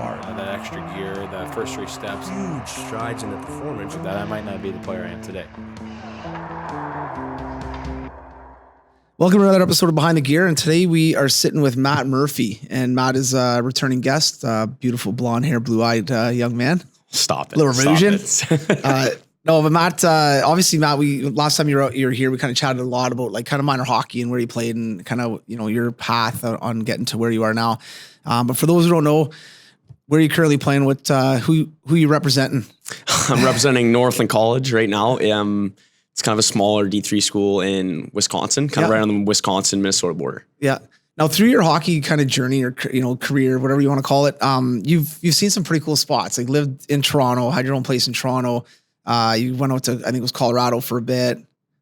far. That extra gear, the first 3 steps. Huge strides in the performance. That I might not be the player I am today. Welcome to another episode of Behind the Gear, and today we are sitting with Matt Murphy, and Matt is a returning guest, beautiful blonde hair, blue-eyed young man. Stop it. Little Rougean. No, but Matt, obviously, Matt, last time you were here, we kind of chatted a lot about like kind of minor hockey and where you played and kind of, you know, your path on getting to where you are now. But for those who don't know, where are you currently playing? What, who you representing? I'm representing Northland College right now. It's kind of a smaller D3 school in Wisconsin, kind of right on the Wisconsin-Minnesota border. Yeah. Now, through your hockey kind of journey or, you know, career, whatever you want to call it, you've seen some pretty cool spots. Like lived in Toronto, had your own place in Toronto. You went out to, I think it was Colorado for a bit.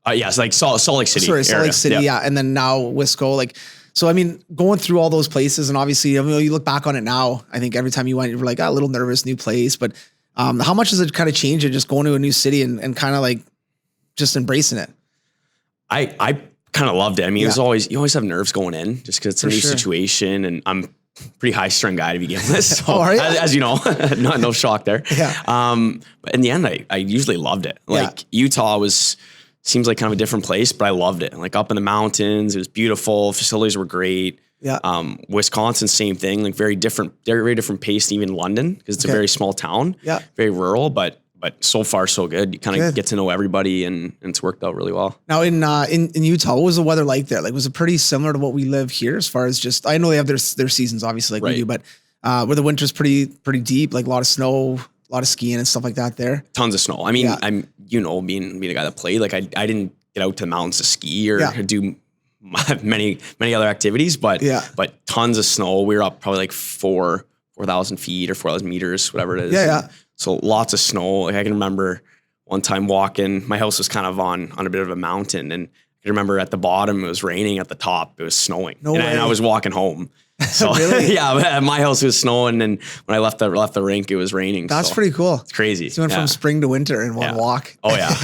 Yes, like Salt Lake City. Sorry, Salt Lake City, yeah. And then now Wisco. Like, so, I mean, going through all those places, and obviously, I mean, you look back on it now, I think every time you went, you were like, a little nervous, new place. But how much does it kind of change it just going to a new city and kind of like just embracing it? I kind of loved it. I mean, it was always, you always have nerves going in just because it's a new situation, and I'm a pretty high strung guy to begin with. So as you know, no shock there. Yeah. But in the end, I usually loved it. Like Utah seems like kind of a different place, but I loved it. Like up in the mountains, it was beautiful. Facilities were great. Yeah. Wisconsin, same thing, like very different pace than even London because it's a very small town. Yeah. Very rural, but so far so good. You kind of get to know everybody and it's worked out really well. Now in Utah, what was the weather like there? Like, was it pretty similar to what we live here as far as just, I know they have their seasons obviously like we do, but were the winters pretty deep, like a lot of snow, a lot of skiing and stuff like that there? Tons of snow. I mean, I'm, you know, being the guy that played, like I didn't get out to the mountains to ski or do many other activities, but tons of snow. We were up probably like 4,000 feet or 4,000 meters, whatever it is. Yeah. So lots of snow. Like I can remember one time walking, my house was kind of on a bit of a mountain, and I can remember at the bottom it was raining, at the top it was snowing. And I was walking home. So really? Yeah, at my house it was snowing, and when I left the rink it was raining. That's pretty cool. It's crazy. So you went from spring to winter in one walk. Oh yeah.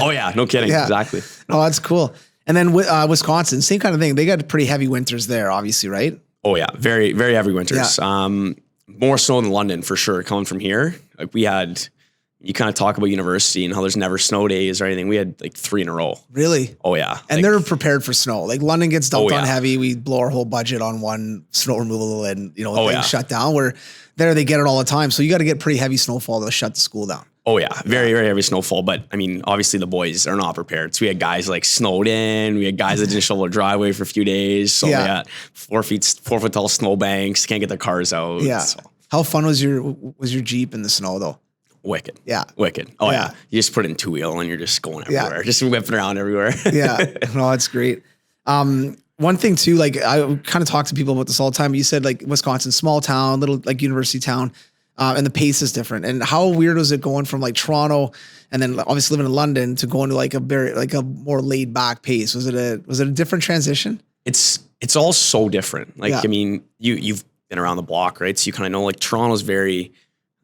Oh yeah, no kidding. Yeah. Exactly. Oh, that's cool. And then Wisconsin, same kind of thing. They got pretty heavy winters there, obviously, right? Oh yeah, very, very heavy winters. Yeah. More snow than London for sure. Coming from here, like you kind of talk about university and how there's never snow days or anything. We had like 3 in a row. Really? Oh yeah. And they're prepared for snow. Like London gets dumped on heavy. We blow our whole budget on one snow removal and, you know, things shut down. Where there they get it all the time. So you got to get pretty heavy snowfall to shut the school down. Oh yeah. Very, very heavy snowfall. But I mean, obviously the boys are not prepared. So we had guys like snowed in. We had guys that didn't shovel their driveway for a few days. So they got 4 foot tall snowbanks, can't get their cars out. Yeah. So. How fun was your Jeep in the snow though? Wicked. Yeah. Wicked. Oh yeah. You just put it in 2-wheel and you're just going everywhere. Just whipping around everywhere. Yeah. No, that's great. One thing too, like I kind of talk to people about this all the time. You said like Wisconsin, small town, little like university town, and the pace is different. And how weird was it going from like Toronto and then obviously living in London to going to like a more laid back pace? Was it a different transition? It's all so different. Like, I mean, you've been around the block, right? So you kind of know like Toronto's very,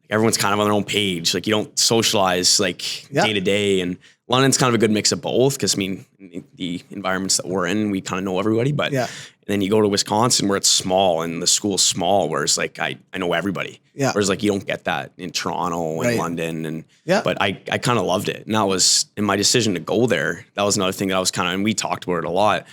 everyone's kind of on their own page. Like you don't socialize like day to day, and London's kind of a good mix of both. Cause I mean, the environments that we're in, we kind of know everybody, but and then you go to Wisconsin where it's small and the school's small, whereas like I know everybody. Yeah. Whereas like you don't get that in Toronto and London. And but I kind of loved it. And that was in my decision to go there. That was another thing that I was kind of, and we talked about it a lot.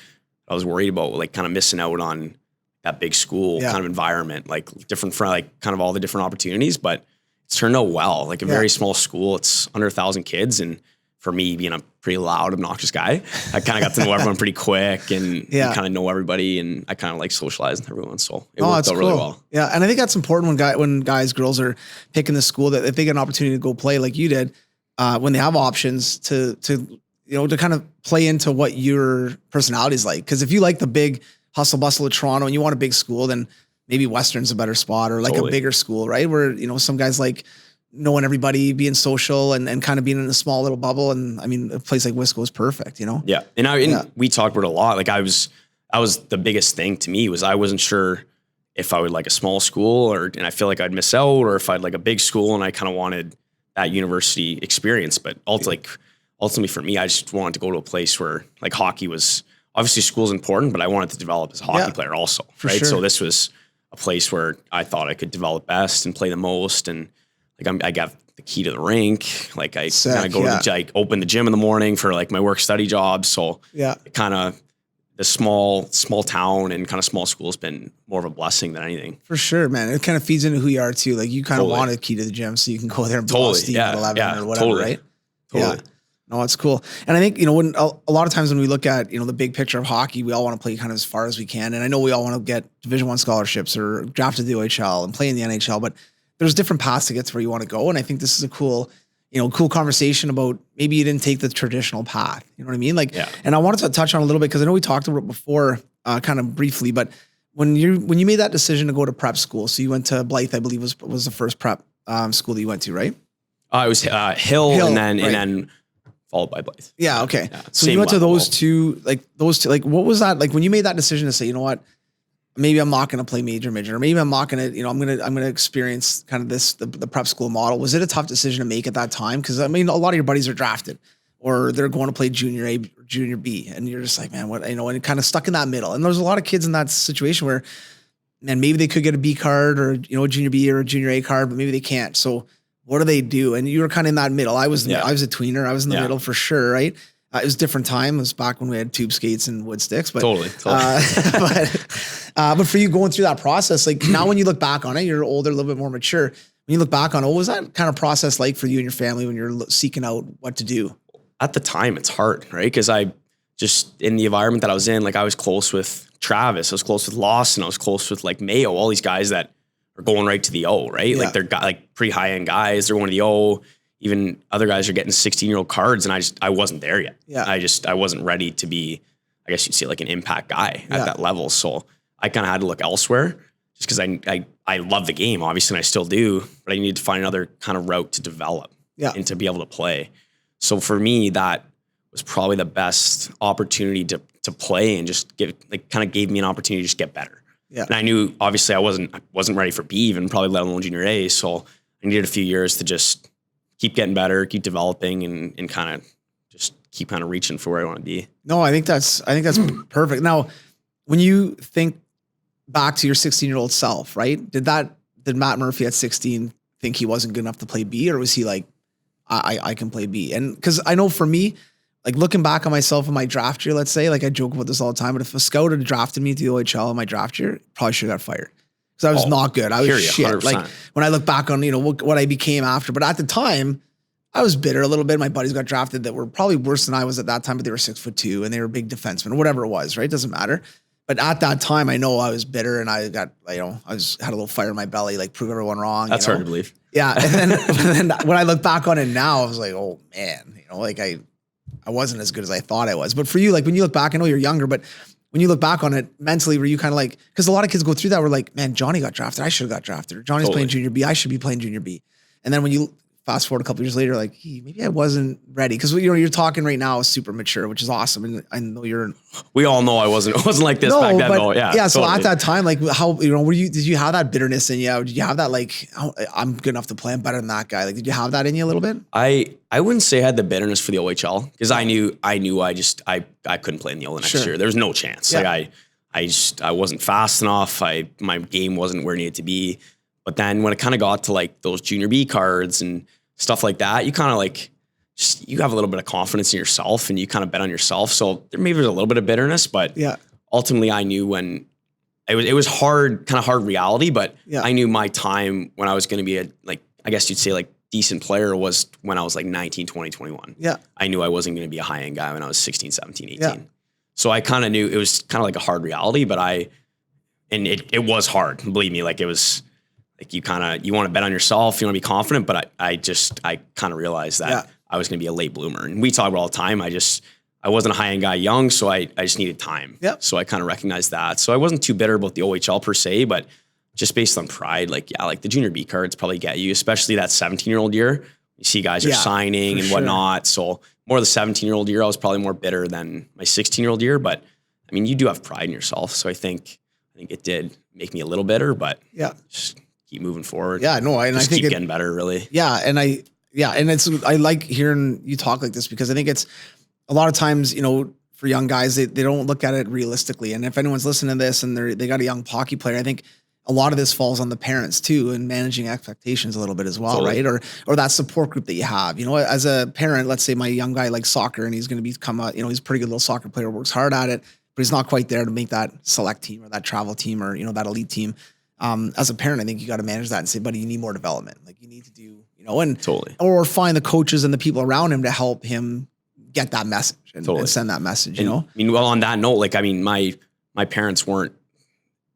I was worried about like kind of missing out on that big school kind of environment, like different from like kind of all the different opportunities, but it's turned out well. Like a very small school, it's under 1,000 kids. And for me being a pretty loud, obnoxious guy, I kind of got to know everyone pretty quick and you kind of know everybody, and I kind of like socializing with everyone. So it worked out really well. Yeah. And I think that's important when guys, girls are picking the school, that if they get an opportunity to go play like you did, when they have options to kind of play into what your personality is like. Cause if you like the big hustle bustle of Toronto and you want a big school, then maybe Western's a better spot, or like a bigger school, right? Where, you know, some guys like knowing everybody, being social and kind of being in a small little bubble. And I mean, a place like Wisco is perfect, you know? Yeah. And we talked about it a lot. Like that was the biggest thing to me, was I wasn't sure if I would like a small school and I feel like I'd miss out, or if I'd like a big school and I kind of wanted that university experience. But ultimately for me, I just wanted to go to a place where like hockey was, obviously school's important, but I wanted to develop as a hockey player also. Right. Sure. So this was a place where I thought I could develop best and play the most. And like I got the key to the rink. Like I kind of go to the, like open the gym in the morning for like my work study job. So kind of the small town and kind of small school has been more of a blessing than anything. For sure, man. It kind of feeds into who you are too. Like you kind of want a key to the gym so you can go there and blow steam at 11 or whatever, right? Totally. Yeah. No, it's cool. And I think, when a lot of times when we look at, the big picture of hockey, we all want to play kind of as far as we can. And I know we all want to get Division I scholarships or draft to the OHL and play in the NHL, but there's different paths to get to where you want to go. And I think this is a cool conversation about maybe you didn't take the traditional path. You know what I mean? Like, and I wanted to touch on a little bit because I know we talked about it before, kind of briefly, but when you made that decision to go to prep school, so you went to Blythe, I believe was the first prep school that you went to, right? It was Hill and then followed by Blythe. Yeah. Okay. Yeah, so you went to those two, like what was that? Like when you made that decision to say, you know what, maybe I'm not going to play major midget, or maybe I'm not going to, I'm going to experience kind of the prep school model. Was it a tough decision to make at that time? Cause I mean, a lot of your buddies are drafted or they're going to play junior A or junior B. And you're just like, man, what, and kind of stuck in that middle. And there's a lot of kids in that situation where, man, maybe they could get a B card or, a junior B or a junior A card, but maybe they can't. So what do they do? And you were kind of in that middle. I was a tweener. I was in the middle for sure. Right. It was a different time. It was back when we had tube skates and wood sticks, but totally. But for you going through that process, like now when you look back on it, you're older, a little bit more mature. When you look back on it, what was that kind of process like for you and your family when you're seeking out what to do? At the time, it's hard, right? Because I just, in the environment that I was in, like I was close with Travis, I was close with Lawson, I was close with like Mayo, all these guys that are going right to the O, right? Yeah. Like they're like pretty high end guys. They're going to the O. Even other guys are getting 16-year-old cards, and I wasn't there yet. Yeah. I wasn't ready to be, I guess you'd say, like an impact guy at that level. So I kind of had to look elsewhere just because I love the game, obviously, and I still do, but I needed to find another kind of route to develop and to be able to play. So for me, that was probably the best opportunity to play and just kind of gave me an opportunity to just get better. Yeah. And I knew, obviously, I wasn't ready for B even, probably let alone junior A. So I needed a few years to just keep getting better, keep developing, and kind of just keep kind of reaching for where I want to be. No, I think that's perfect. Now, when you think back to your 16-year-old self, right? Did Matt Murphy at 16 think he wasn't good enough to play B, or was he like, I can play B? And because I know for me, like looking back on myself in my draft year, let's say, like I joke about this all the time, but if a scout had drafted me to the OHL in my draft year, probably should have got fired. Because I was not good. I was shit. 100%. Like when I look back on, what I became after. But at the time, I was bitter a little bit. My buddies got drafted that were probably worse than I was at that time, but they were 6'2" and they were big defensemen or whatever it was, right? Doesn't matter. But at that time, I know I was bitter and I got, had a little fire in my belly, like prove everyone wrong. That's hard to believe. Yeah. And then when I look back on it now, I was like, oh man, like I wasn't as good as I thought I was. But for you, like when you look back, I know you're younger, but when you look back on it mentally, were you kind of like, because a lot of kids go through that, we're like, man, Johnny got drafted. I should have got drafted. Or Johnny's playing junior B. I should be playing junior B. And then when you fast forward a couple years later, like, hey, maybe I wasn't ready. Because you're talking right now is super mature, which is awesome. And I know we all know I wasn't like this back then. Though. Yeah. Yeah. So at that time, like how, did you have that bitterness in you? Did you have that, like, oh, I'm good enough to play, I'm better than that guy? Like, did you have that in you a little bit? I wouldn't say I had the bitterness for the OHL because I knew I couldn't play in the O the next year. There was no chance. Yeah. Like I wasn't fast enough. My game wasn't where it needed to be. But then when it kind of got to like those junior B cards and stuff like that, you kind of like, you have a little bit of confidence in yourself and you kind of bet on yourself. So maybe there's a little bit of bitterness, but ultimately I knew when it was hard, kind of hard reality, but I knew my time when I was going to be I guess you'd say like decent player was when I was like 19, 20, 21. Yeah. I knew I wasn't going to be a high end guy when I was 16, 17, 18. Yeah. So I kind of knew it was kind of like a hard reality, but it was hard. Believe me, like it was like you want to bet on yourself, you want to be confident, but I kind of realized that I was going to be a late bloomer. And we talk about all the time. I wasn't a high end guy young, so I just needed time. Yep. So I kind of recognized that. So I wasn't too bitter about the OHL per se, but just based on pride, like the junior B cards probably get you, especially that 17-year-old year. You see guys are signing and whatnot. So more of the 17-year-old year, I was probably more bitter than my 16-year-old year. But I mean, you do have pride in yourself. So I think it did make me a little bitter, but just keep moving forward. Yeah, no, and just I think keep getting better, really. Yeah, and I like hearing you talk like this because I think it's a lot of times, for young guys, they don't look at it realistically. And if anyone's listening to this and they got a young hockey player, I think a lot of this falls on the parents too, and managing expectations a little bit as well, Totally. right? Or that support group that you have. You know, as a parent, let's say my young guy likes soccer and he's going to become a, he's a pretty good little soccer player, works hard at it, but he's not quite there to make that select team or that travel team or, that elite team. As a parent, I think you got to manage that and say, buddy, you need more development. Like you need to do, and Totally. or find the coaches and the people around him to help him get that message and, Totally. and send that message, And, I mean, well, on that note, like, I mean, my parents weren't,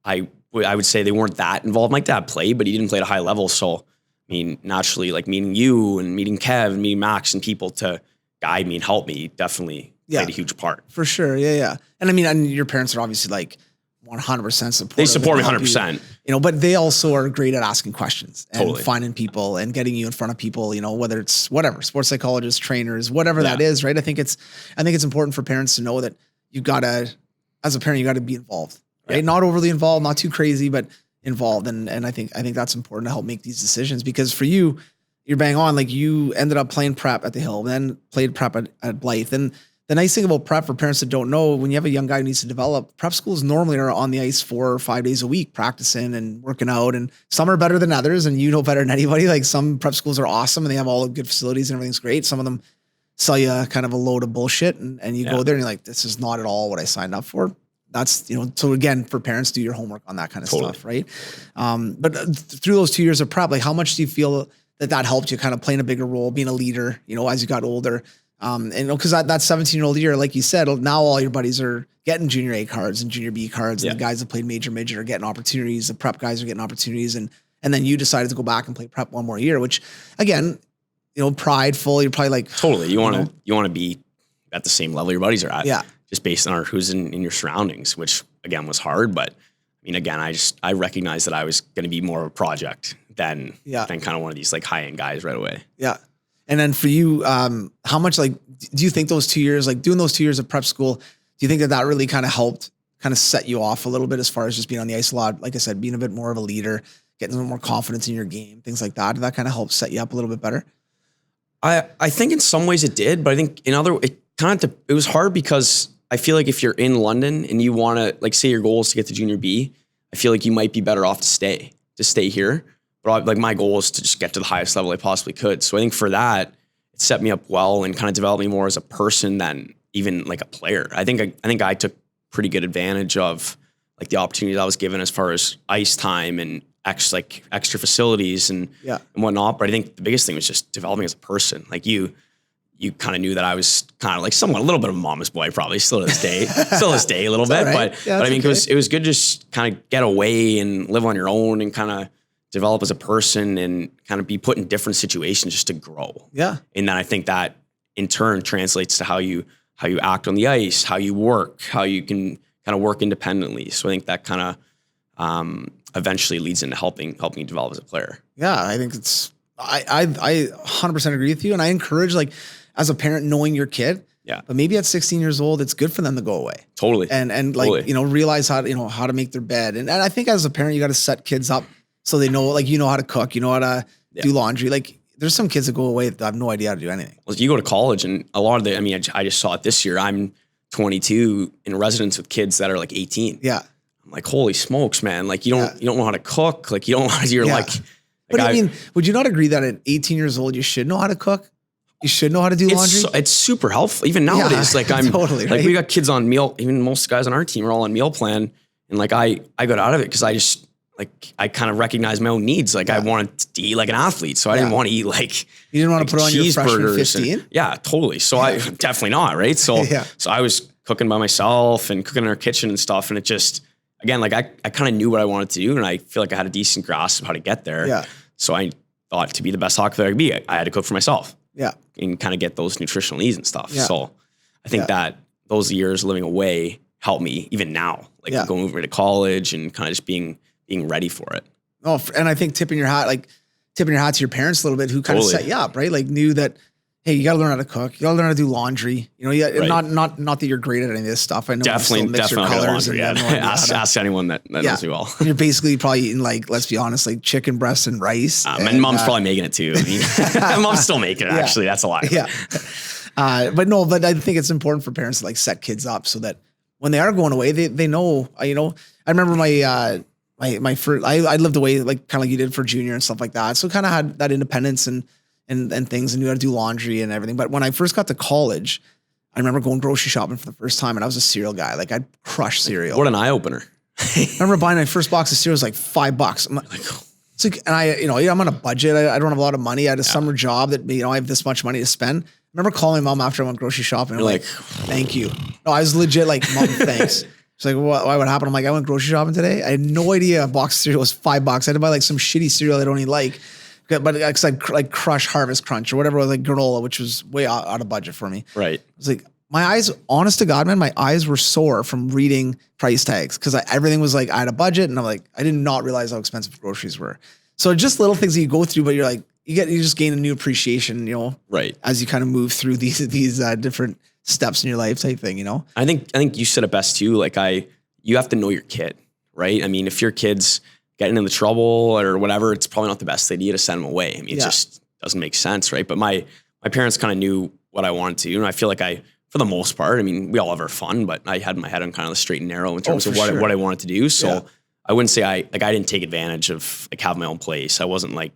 I would say they weren't that involved. My dad played, but he didn't play at a high level. So, I mean, naturally, like meeting you and meeting Kev and meeting Max and people to guide me and help me definitely played a huge part. For sure. Yeah. Yeah. And I mean, and your parents are obviously like 100% supportive. They support me and help 100%. But they also are great at asking questions and Totally. finding people and getting you in front of people, whether it's whatever, sports psychologists, trainers, whatever that is, right? I think it's important for parents to know that as a parent, you got to be involved, right? Yeah. Not overly involved, not too crazy, but involved. And I think that's important to help make these decisions, because for you, you're bang on. Like you ended up playing prep at the Hill, then played prep at Blythe. And the nice thing about prep, for parents that don't know, when you have a young guy who needs to develop, prep schools normally are on the ice 4 or 5 days a week, practicing and working out. And some are better than others, and better than anybody. Like some prep schools are awesome and they have all the good facilities and everything's great. Some of them sell you kind of a load of bullshit, and you go there and you're like, this is not at all what I signed up for. That's, so again, for parents, do your homework on that kind of stuff, right? But through those 2 years of prep, like how much do you feel that helped you kind of playing a bigger role, being a leader, as you got older? And because that 17-year-old year, like you said, now all your buddies are getting junior A cards and junior B cards, and the guys that played major midget are getting opportunities. The prep guys are getting opportunities, and then you decided to go back and play prep one more year, which again, prideful. You're probably like Totally. You want to be at the same level your buddies are at. Yeah. Just based on who's in your surroundings, which again was hard. But I mean, again, I recognized that I was going to be more of a project than kind of one of these like high end guys right away. Yeah. And then for you, how much do you think those 2 years, like doing those 2 years of prep school, do you think that really kind of helped kind of set you off a little bit as far as just being on the ice a lot? Like I said, being a bit more of a leader, getting a little more confidence in your game, things like that. Did that kind of help set you up a little bit better? I think in some ways it did, but I think it was hard because I feel like if you're in London and you want to, like, say your goal is to get to junior B, I feel like you might be better off to stay here. But like my goal is to just get to the highest level I possibly could. So I think for that, it set me up well and kind of developed me more as a person than even like a player. I think I took pretty good advantage of like the opportunities I was given as far as ice time and extra facilities and whatnot. But I think the biggest thing was just developing as a person. Like you kind of knew that I was kind of like somewhat a little bit of a mama's boy, probably still to this day, a little bit. Right. But I mean, it was good to just kind of get away and live on your own and kind of develop as a person and kind of be put in different situations just to grow. Yeah. And then I think that in turn translates to how you act on the ice, how you work, how you can kind of work independently. So I think that kind of eventually leads into helping you develop as a player. Yeah, I think I 100% agree with you. And I encourage, like, as a parent, knowing your kid. Yeah. But maybe at 16 years old, it's good for them to go away. Totally. And like, totally. Realize how to make their bed. And I think as a parent, you got to set kids up so they know, like, how to cook, how to do laundry. Like, there's some kids that go away that have no idea how to do anything. Well, you go to college and a lot of I just saw it this year. I'm 22 in residence with kids that are like 18. Yeah. I'm like, holy smokes, man. Like, you don't know how to cook. Like, you don't know how to, like, but I mean, would you not agree that at 18 years old, you should know how to cook? You should know how to do laundry? It's super helpful. Even nowadays, like I'm totally, like, we got kids on meal, even most guys on our team are all on meal plan. And like, I got out of it because I kind of recognize my own needs. Like I wanted to eat like an athlete. So I didn't want to eat like, you didn't want to put on your freshman 15? Yeah, totally. So I definitely not. Right. So, so I was cooking by myself and cooking in our kitchen and stuff. And it just, again, like I kind of knew what I wanted to do. And I feel like I had a decent grasp of how to get there. Yeah. So I thought to be the best hockey player I could be, I had to cook for myself. Yeah. And kind of get those nutritional needs and stuff. Yeah. So I think that those years living away helped me even now, like going over to college and kind of just being ready for it. Oh, and I think tipping your hat to your parents a little bit, who kind of set you up, right? Like knew that, hey, you got to learn how to cook. You got to learn how to do laundry. Not that you're great at any of this stuff. I know definitely mix your colors. Laundry, ask anyone that knows me well. And you're basically probably eating, like, let's be honest, like chicken breasts and rice. My mom's probably making it too. I mean, my mom's still making it. Actually, that's a lie. Yeah. But I think it's important for parents to like set kids up so that when they are going away, they know. I remember my first, I lived away like kind of like you did for junior and stuff like that. So kind of had that independence and things, and knew how to do laundry and everything. But when I first got to college, I remember going grocery shopping for the first time, and I was a cereal guy. Like I'd crush cereal. What an eye opener. I remember buying my first box of cereal was like $5. I'm like, it's like, and I'm on a budget. I don't have a lot of money. I had a summer job that, I have this much money to spend. I remember calling mom after I went grocery shopping. I'm like, thank you. No, I was legit like, Mom, thanks. She's like, what happened? I'm like, I went grocery shopping today. I had no idea a box of cereal was $5. I had to buy like some shitty cereal I don't even like. But I'd like crush Harvest Crunch or whatever, like granola, which was way out of budget for me. Right. It was like, my eyes, honest to God, man, my eyes were sore from reading price tags because everything was like, I had a budget, and I'm like, I did not realize how expensive groceries were. So just little things that you go through, but you're like, you just gain a new appreciation, right, as you kind of move through these different steps in your life type thing, I think you said it best too. Like you have to know your kid, right? I mean, if your kid's getting into trouble or whatever, it's probably not the best idea to send them away. I mean, it just doesn't make sense, right? But my parents kind of knew what I wanted to, and I feel like for the most part, I mean, we all have our fun, but I had my head on kind of the straight and narrow in terms of what I wanted to do. So I wouldn't say I didn't take advantage of like having my own place. I wasn't like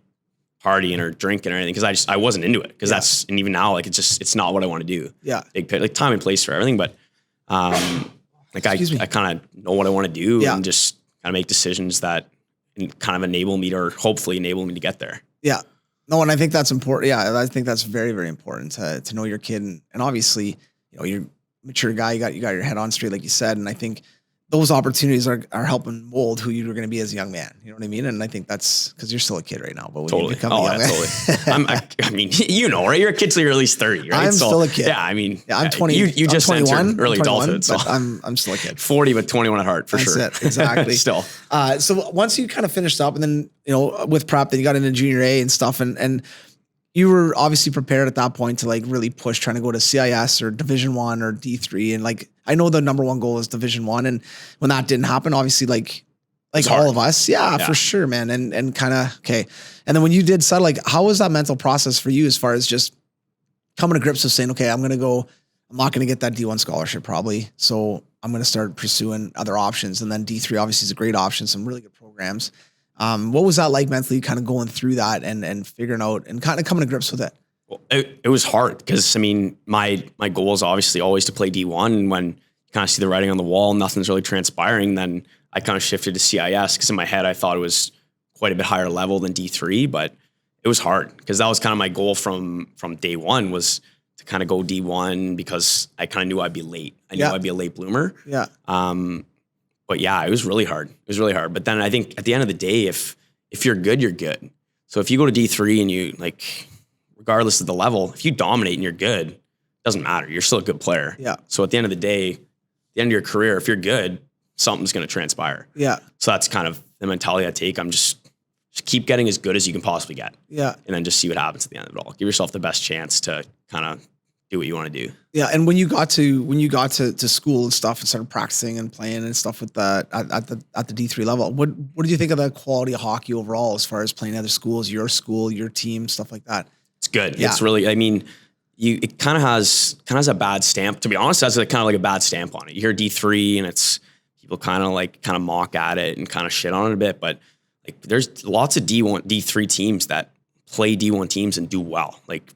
partying or drinking or anything because I wasn't into it. Because and even now, like it's not what I want to do. Yeah. Like time and place for everything. But like I kind of know what I want to do and just kind of make decisions that kind of enable me or hopefully enable me to get there. Yeah. No, and I think that's important. Yeah. I think that's very, very important to know your kid. And obviously, you're a mature guy, you got your head on straight, like you said. And I think those opportunities are helping mold who you're going to be as a young man. You know what I mean? And I think that's because you're still a kid right now, but when you become a young man, totally. I mean, right? You're a kid till you're at least 30, right? I'm still a kid. Yeah. I mean, I'm 20. You just 21, entered early adulthood. So I'm still a kid. 40, but 21 at heart for that's sure. It, exactly. Still. So once you kind of finished up and then, with prep, then you got into junior A and stuff and you were obviously prepared at that point to like really push trying to go to CIS or Division I or D3. And like, I know the number one goal is Division I. And when that didn't happen, obviously like all of us, for sure, man. And kind of, okay. And then when you did settle, like, how was that mental process for you as far as just coming to grips with saying, okay, I'm not going to get that D1 scholarship probably. So I'm going to start pursuing other options. And then D3 obviously is a great option, some really good programs. What was that like mentally kind of going through that and figuring out and kind of coming to grips with it? Well, it was hard because, I mean, my goal is obviously always to play D1. And when you kind of see the writing on the wall, nothing's really transpiring, then I kind of shifted to CIS because in my head, I thought it was quite a bit higher level than D3, but it was hard because that was kind of my goal from day one was to kind of go D1 because I kind of knew I'd be late. I knew I'd be a late bloomer. Yeah. But yeah, it was really hard. It was really hard. But then I think at the end of the day, if you're good, you're good. So if you go to D3 and you like, regardless of the level, if you dominate and you're good, it doesn't matter. You're still a good player. Yeah. So at the end of the day, the end of your career, if you're good, something's going to transpire. Yeah. So that's kind of the mentality I take. I'm just keep getting as good as you can possibly get. Yeah. And then just see what happens at the end of it all. Give yourself the best chance to kind of do what you want to do. Yeah. And when you got to school and stuff and started practicing and playing and stuff with the at the D3 level, what did you think of the quality of hockey overall as far as playing other schools, your school, your team, stuff like that? It's good. Yeah. It's really, I mean, it kind of has a bad stamp, to be honest. It has kind of like a bad stamp on it. You hear D3 and it's people kind of mock at it and kind of shit on it a bit, but like there's lots of D3 teams that play D1 teams and do well. Like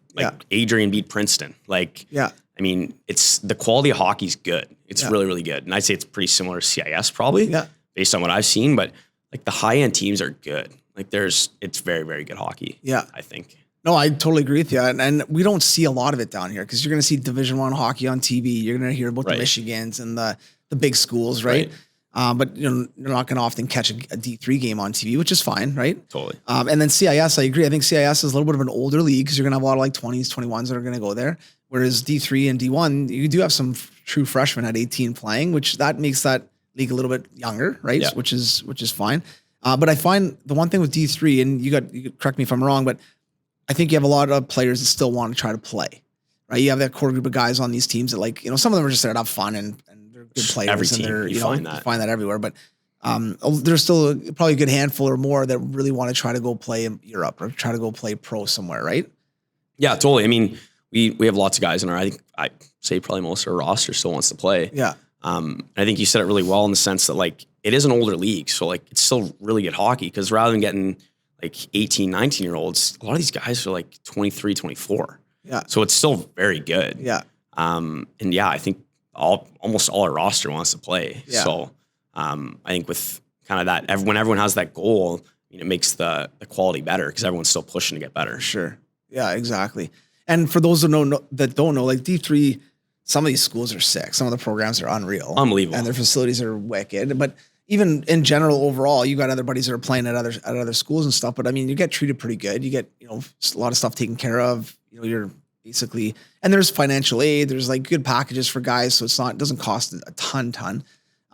Adrian beat Princeton. Like, I mean, it's the quality of hockey's good. It's really, really good. And I'd say it's pretty similar to CIS probably based on what I've seen, but like the high end teams are good. Like it's very, very good hockey. Yeah. I think. No, I totally agree with you. And we don't see a lot of it down here because you're going to see Division I hockey on TV. You're going to hear about the Michigans and the big schools, right? But you're not going to often catch a D3 game on TV, which is fine, right? Totally. And then CIS, I agree. I think CIS is a little bit of an older league because you're going to have a lot of like 20s, 21s that are going to go there. Whereas D3 and D1, you do have some true freshmen at 18 playing, which that makes that league a little bit younger, right? Yeah. Which is fine. But I find the one thing with D3, and you could correct me if I'm wrong, but I think you have a lot of players that still want to try to play, right? You have that core group of guys on these teams that like, some of them are just there to have fun and they're good players. Every team, and they're, you find that everywhere. But there's still probably a good handful or more that really want to try to go play in Europe or try to go play pro somewhere, right? Yeah, totally. I mean, we have lots of guys in our, I think I'd say probably most of our roster still wants to play. Yeah. I think you said it really well in the sense that like it is an older league. So like it's still really good hockey because rather than getting like 18, 19-year-olds, a lot of these guys are like 23, 24. Yeah. So it's still very good. Yeah. And yeah, I think almost all our roster wants to play. Yeah. So I think with kind of that, when everyone has that goal, it makes the quality better because everyone's still pushing to get better. Sure. Yeah, exactly. And for those that don't know, like D3, some of these schools are sick. Some of the programs are unreal. Unbelievable. And their facilities are wicked. But even in general, overall, you got other buddies that are playing at other schools and stuff. But I mean, you get treated pretty good. You get, a lot of stuff taken care of. You're basically, and there's financial aid. There's like good packages for guys. So it doesn't cost a ton.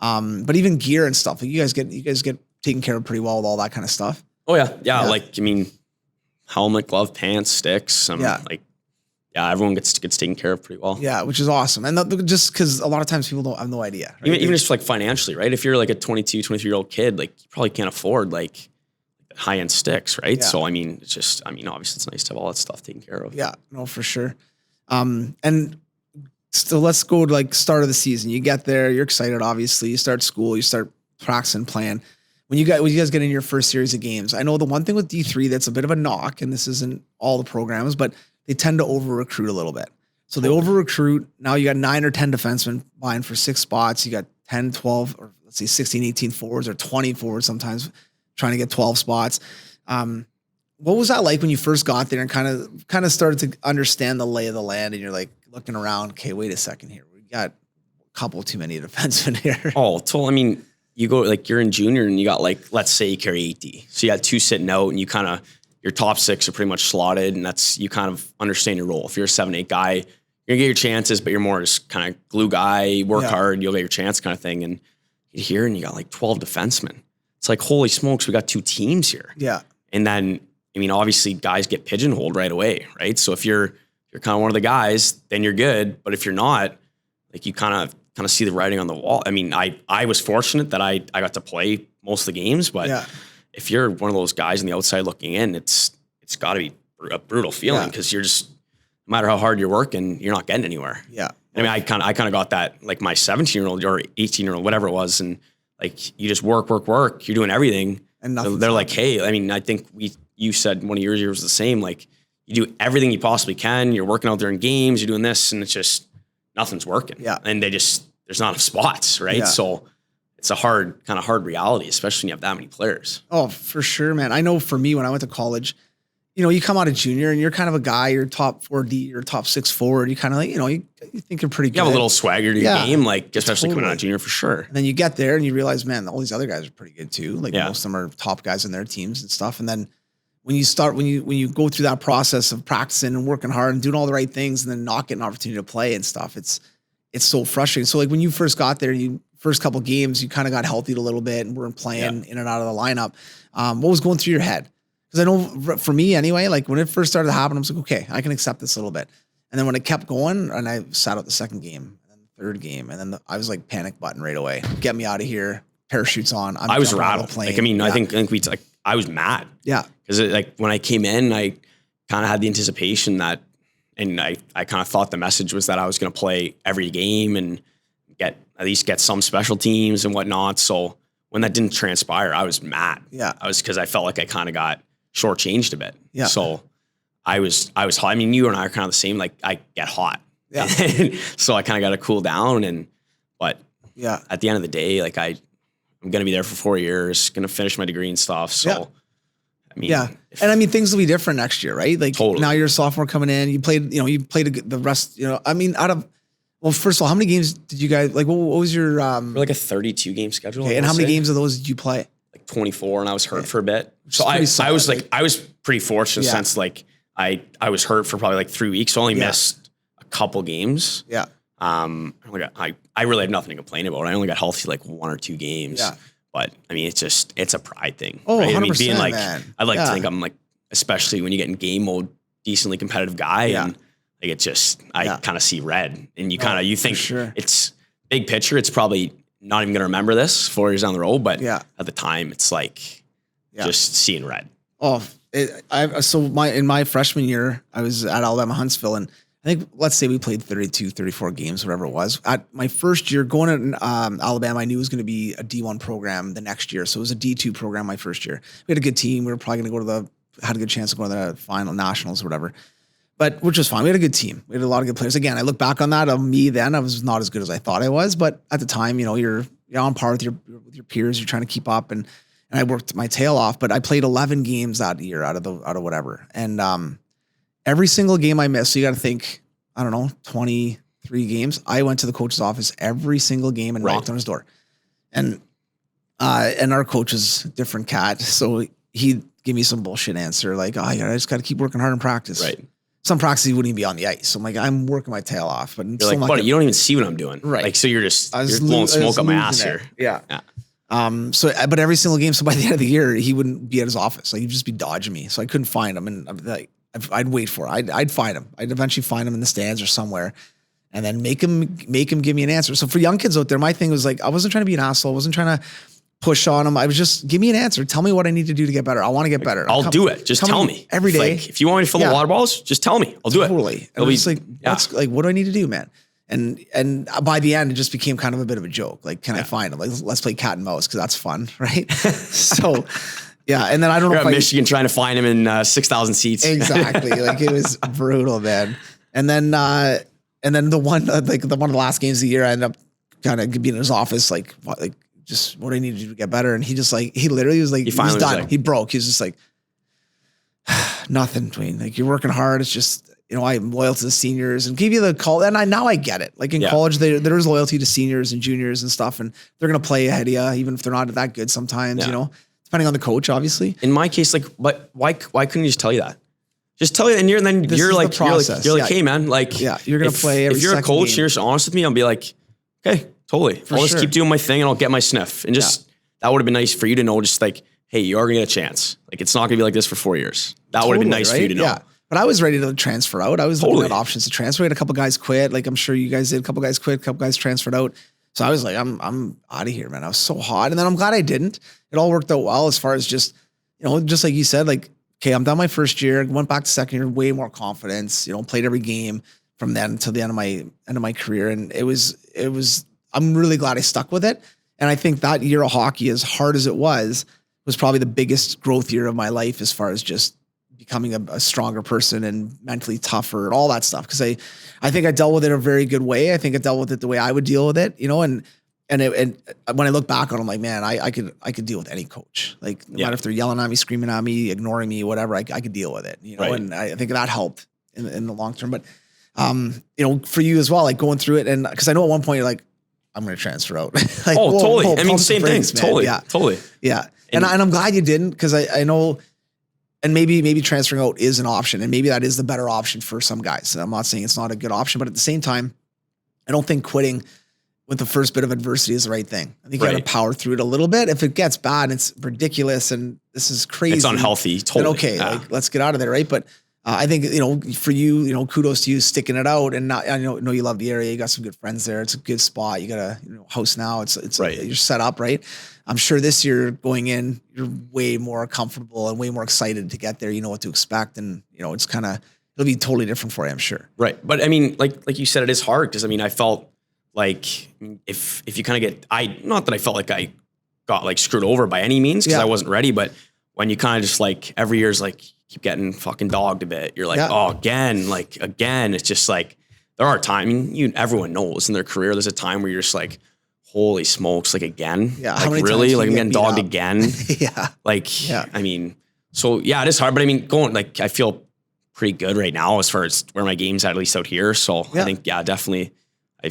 But even gear and stuff, like you guys get taken care of pretty well with all that kind of stuff. Oh yeah. Yeah. Like, I mean, helmet, glove, pants, sticks. Everyone gets taken care of pretty well. Yeah, which is awesome. And just because a lot of times people don't have no idea. Right? Even just like financially, right? If you're like a 22, 23-year-old kid, like you probably can't afford like high-end sticks, right? Yeah. So, I mean, obviously it's nice to have all that stuff taken care of. Yeah, no, for sure. And so let's go to like start of the season. You get there, you're excited, obviously. You start school, you start practicing, playing. When you guys get in your first series of games, I know the one thing with D3 that's a bit of a knock, and this isn't all the programs, but they tend to over-recruit a little bit. So they over-recruit. Now you got 9 or 10 defensemen vying for 6 spots. You got 10, 12, or let's say 16, 18 forwards or 20 forwards sometimes trying to get 12 spots. What was that like when you first got there and kind of started to understand the lay of the land and you're like looking around, okay, wait a second here. We got a couple too many defensemen here. Oh, I mean, you go like you're in junior and you got like, let's say you carry 8D. So you got 2 sitting out and you kind of, your top 6 are pretty much slotted, and you kind of understand your role. If you're a 7-8 guy, you're gonna get your chances, but you're more just kind of glue guy, work hard, you'll get your chance kind of thing. And you hear and you got like 12 defensemen. It's like, holy smokes, we got 2 teams here. Yeah. And then, I mean, obviously guys get pigeonholed right away, right? So if you're kind of one of the guys, then you're good. But if you're not, like you kind of see the writing on the wall. I mean, I was fortunate that I got to play most of the games, but if you're one of those guys on the outside looking in, it's got to be a brutal feeling because you're just, no matter how hard you're working, you're not getting anywhere. Yeah. I mean, I kind of got that, like my 17-year-old or 18-year-old, whatever it was. And like, you just work. You're doing everything. And they're like, hey, I mean, I think you said one of yours was the same. Like you do everything you possibly can. You're working out there in games, you're doing this, and it's just, nothing's working. Yeah. And there's not enough spots. Right. Yeah. So it's a hard reality, especially when you have that many players. Oh, for sure, man. I know for me, when I went to college, you come out of junior and you're kind of a guy, you're top 4D, you're top 6 forward. You kind of like, you think you're pretty good. You have a little swagger to your game, like especially coming out of junior for sure. And then you get there and you realize, man, all these other guys are pretty good too. Like most of them are top guys in their teams and stuff. And then when you go through that process of practicing and working hard and doing all the right things and then not getting an opportunity to play and stuff, it's so frustrating. So like when you first got there, first couple games, you kind of got healthy a little bit and weren't playing in and out of the lineup. What was going through your head? Because I know for me anyway, like when it first started to happen, I was like, okay, I can accept this a little bit. And then when it kept going and I sat out the second game and then the third game, and then I was like panic button right away. Get me out of here. Parachutes on. I was rattled. Like, I mean, I think I was mad. Yeah. Because like when I came in, I kind of had the anticipation that, and I kind of thought the message was that I was going to play every game and at least get some special teams and whatnot. So when that didn't transpire, I was mad. Yeah. Because I felt like I kind of got shortchanged a bit. Yeah. So I was hot. I mean, you and I are kind of the same. Like I get hot. Yeah. So I kind of got to cool down but at the end of the day, like I'm going to be there for 4 years, going to finish my degree and stuff. So I mean, and I mean, things will be different next year, right? Like now you're a sophomore coming in, you played the rest, I mean, well, first of all, how many games did you guys, like, what was your, we're like a 32 game schedule. Okay, and how many games of those did you play? Like 24, and I was hurt for a bit. So I was pretty fortunate in the sense, like I was hurt for probably like 3 weeks. So I only missed a couple games. Yeah. I really have nothing to complain about. I only got healthy like 1 or 2 games. Yeah. But I mean, it's a pride thing. Oh, right? 100%, I mean, being like, man. I'd like to think I'm like, especially when you get in game mode, decently competitive guy. Yeah. And like, it's just, I kind of see red, and you think it's big picture. It's probably not even going to remember this 4 years down the road, but at the time it's like just seeing red. Oh, in my freshman year, I was at Alabama Huntsville, and I think, let's say we played 32, 34 games, whatever it was. At my first year going to Alabama, I knew it was going to be a D1 program the next year. So it was a D2 program my first year. We had a good team. We were probably going to had a good chance to go to the final nationals or whatever. But which was fine. We had a good team. We had a lot of good players. Again, I look back on that. Me then, I was not as good as I thought I was. But at the time, you're on par with your peers. You're trying to keep up, and I worked my tail off. But I played 11 games that year out of whatever. And every single game I missed. So you got to think, I don't know, 23 games. I went to the coach's office every single game and knocked on his door. And our coach is a different cat, so he'd give me some bullshit answer like, "Oh, yeah, I just got to keep working hard in practice." Right. Some practice he wouldn't even be on the ice. So I'm like, I'm working my tail off. But you're like, buddy, you don't even see what I'm doing. Right. Like, so you're blowing smoke up my ass here. Yeah. But every single game, so by the end of the year, he wouldn't be at his office. Like, he'd just be dodging me. So I couldn't find him. And I'd wait for it. I'd find him. I'd eventually find him in the stands or somewhere and then make him give me an answer. So for young kids out there, my thing was like, I wasn't trying to be an asshole. I wasn't trying to push on him. I was just, give me an answer. Tell me what I need to do to get better. I want to get better. I'll do it. Just tell me every day. Like, if you want me to fill the water bottles, just tell me. I'll do it. Totally. And it's like, what do I need to do, man? And by the end, it just became kind of a bit of a joke. Like, can I find him? Like, let's play cat and mouse because that's fun, right? So, yeah. And then I don't know if Michigan trying to find him in 6,000 seats. Exactly. Like, it was brutal, man. And then the one of the last games of the year, I ended up kind of being in his office, like just what I need to do to get better. And he literally was like, he was done. He broke. He was just like, nothing, Dwayne. Like, you're working hard. It's just, I'm loyal to the seniors and give you the call. And now I get it. Like in college, there's loyalty to seniors and juniors and stuff. And they're going to play ahead of you, even if they're not that good sometimes, depending on the coach, obviously. In my case, like, but why couldn't you just tell you that? Just tell you, and you're like, hey man, like, you're going to play every if you're a coach game. and you're just honest with me, I'll be like, okay, totally. I'll just keep doing my thing and I'll get my sniff. And just, that would have been nice for you to know, just like, hey, you are going to get a chance. Like, it's not going to be like this for 4 years. That would have been nice for you to know. Yeah. But I was ready to transfer out. I was looking at options to transfer. We had a couple guys quit. Like, I'm sure you guys did. A couple guys quit, a couple guys transferred out. So I was like, I'm out of here, man. I was so hot. And then I'm glad I didn't. It all worked out well as far as just, just like you said, like, okay, I'm done my first year, went back to second year, way more confidence, played every game from then until the end of my career. And it was, I'm really glad I stuck with it. And I think that year of hockey, as hard as it was probably the biggest growth year of my life as far as just becoming a stronger person and mentally tougher and all that stuff. Cause I think I dealt with it a very good way. I think I dealt with it the way I would deal with it, and when I look back on it, I'm like, man, I could deal with any coach. Like, no matter if they're yelling at me, screaming at me, ignoring me, whatever, I could deal with it, and I think that helped in the long term. But, for you as well, like going through it. And cause I know at one point you're like, I'm going to transfer out. Like, totally. I mean, same things. Totally. Yeah. Totally. Yeah. And I'm glad you didn't, cause I know, and maybe transferring out is an option, and maybe that is the better option for some guys. And I'm not saying it's not a good option, but at the same time, I don't think quitting with the first bit of adversity is the right thing. I think you got to power through it a little bit. If it gets bad and it's ridiculous and this is crazy, it's unhealthy. Totally. Okay. Like, let's get out of there. Right. But I think, for you, kudos to you sticking it out. And I know you love the area. You got some good friends there. It's a good spot. You got a house now. It's right. You're set up, right? I'm sure this year going in, you're way more comfortable and way more excited to get there. You know what to expect. And, it's it'll be totally different for you, I'm sure. Right. But I mean, like you said, it is hard. Cause I mean, I felt like if you kind of not that I felt like I got like screwed over by any means, cause I wasn't ready, but when you kind of just like every year's like, keep getting fucking dogged a bit. You're like, again, it's just like, there are times, everyone knows in their career, there's a time where you're just like, holy smokes, like again, like really, like I'm getting dogged again. I mean, so yeah, it is hard, but I mean, I feel pretty good right now as far as where my game's at least out here. So I think, definitely I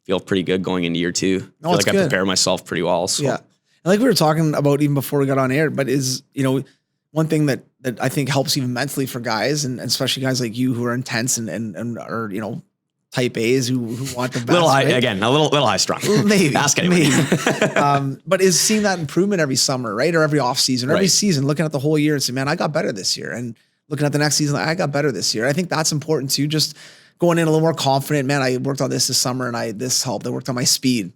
feel pretty good going into year 2. I feel like I prepared myself pretty well. So. Yeah. And like we were talking about even before we got on air, but is, one thing that I think helps even mentally for guys, and especially guys like you who are intense and are, type A's who want the best. A little high strung. Maybe. Ask anyway. But is seeing that improvement every summer, right? Or every off season, or every season, looking at the whole year and saying, man, I got better this year. And looking at the next season, I got better this year. I think that's important too. Just going in a little more confident, man, I worked on this summer and this helped. I worked on my speed.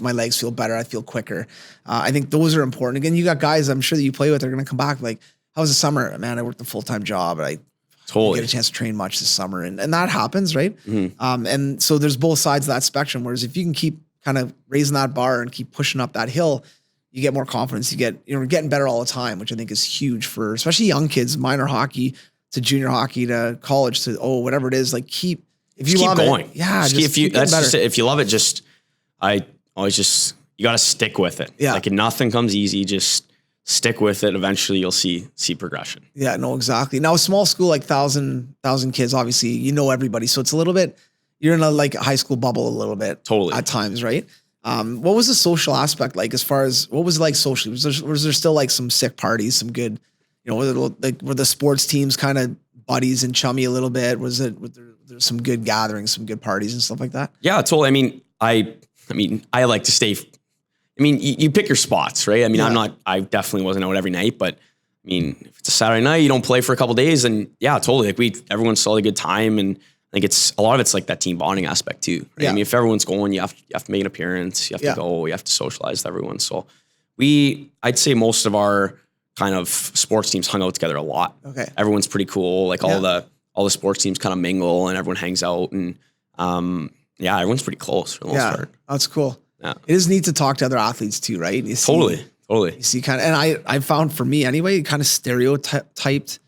My legs feel better. I feel quicker. I think those are important. Again, you got guys I'm sure that you play with are going to come back like, how was the summer? Man, I worked a full-time job. And Totally. get a chance to train much this summer. And that happens, right? And so there's both sides of that spectrum. Whereas if you can keep kind of raising that bar and keep pushing up that hill, you get more confidence. You're getting better all the time, which I think is huge for especially young kids, minor hockey to junior hockey to college to whatever it is. Like if you love going. it, yeah, if you love it, I always you got to stick with it. Yeah. Like nothing comes easy. Just stick with it. Eventually you'll see progression. Yeah, no, exactly. Now a small school, like thousand kids, obviously, you know everybody. So it's a little bit, you're in a like high school bubble a little bit. Totally. At times, right? What was the social aspect like as far as what was it like socially? Was there still like some sick parties, some good, were the sports teams kind of buddies and chummy a little bit? Was there some good gatherings, some good parties and stuff like that? Yeah, totally. I mean, I like to stay. I mean, you pick your spots, right? I mean, I definitely wasn't out every night, but I mean, if it's a Saturday night, you don't play for a couple of days, and yeah, totally. Like everyone saw a good time, and I think a lot of it's like that team bonding aspect too. Right? Yeah. I mean, if everyone's going, you have to make an appearance, you have to go, you have to socialize with everyone. So I'd say most of our kind of sports teams hung out together a lot. Okay. Everyone's pretty cool. Like all the sports teams kind of mingle and everyone hangs out, and everyone's pretty close for the most part. That's cool. Yeah. It is neat to talk to other athletes too, right? You see, Totally. You see kind of, and I found for me anyway, kind of stereotyped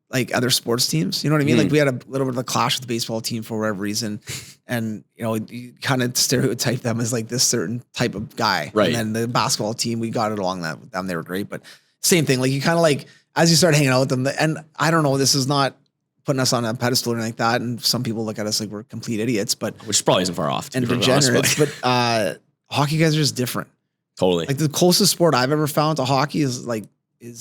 like other sports teams. You know what I mean? Like we had a little bit of a clash with the baseball team for whatever reason. And, you kind of stereotype them as like this certain type of guy. Right. And then the basketball team, we got it along that with them. They were great, but same thing. Like you kind of like, as you start hanging out with them, and I don't know, this is not putting us on a pedestal or anything like that. And some people look at us like we're complete idiots, but which probably isn't far off. And degenerates, but hockey guys are just different. Totally. Like the closest sport I've ever found to hockey is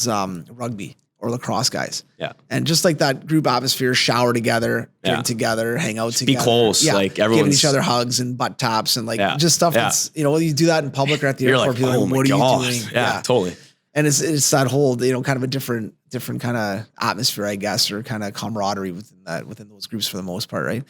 rugby or lacrosse guys. Yeah. And just like that group atmosphere, shower together, drink together, hang out together. Be close. Yeah. Like everyone's giving each other hugs and butt taps and like just stuff that's, you do that in public or at the You're airport. like, People are like, what are you doing? Yeah, totally. And it's that whole, kind of a different kind of atmosphere, I guess, or kind of camaraderie within those groups for the most part. Right.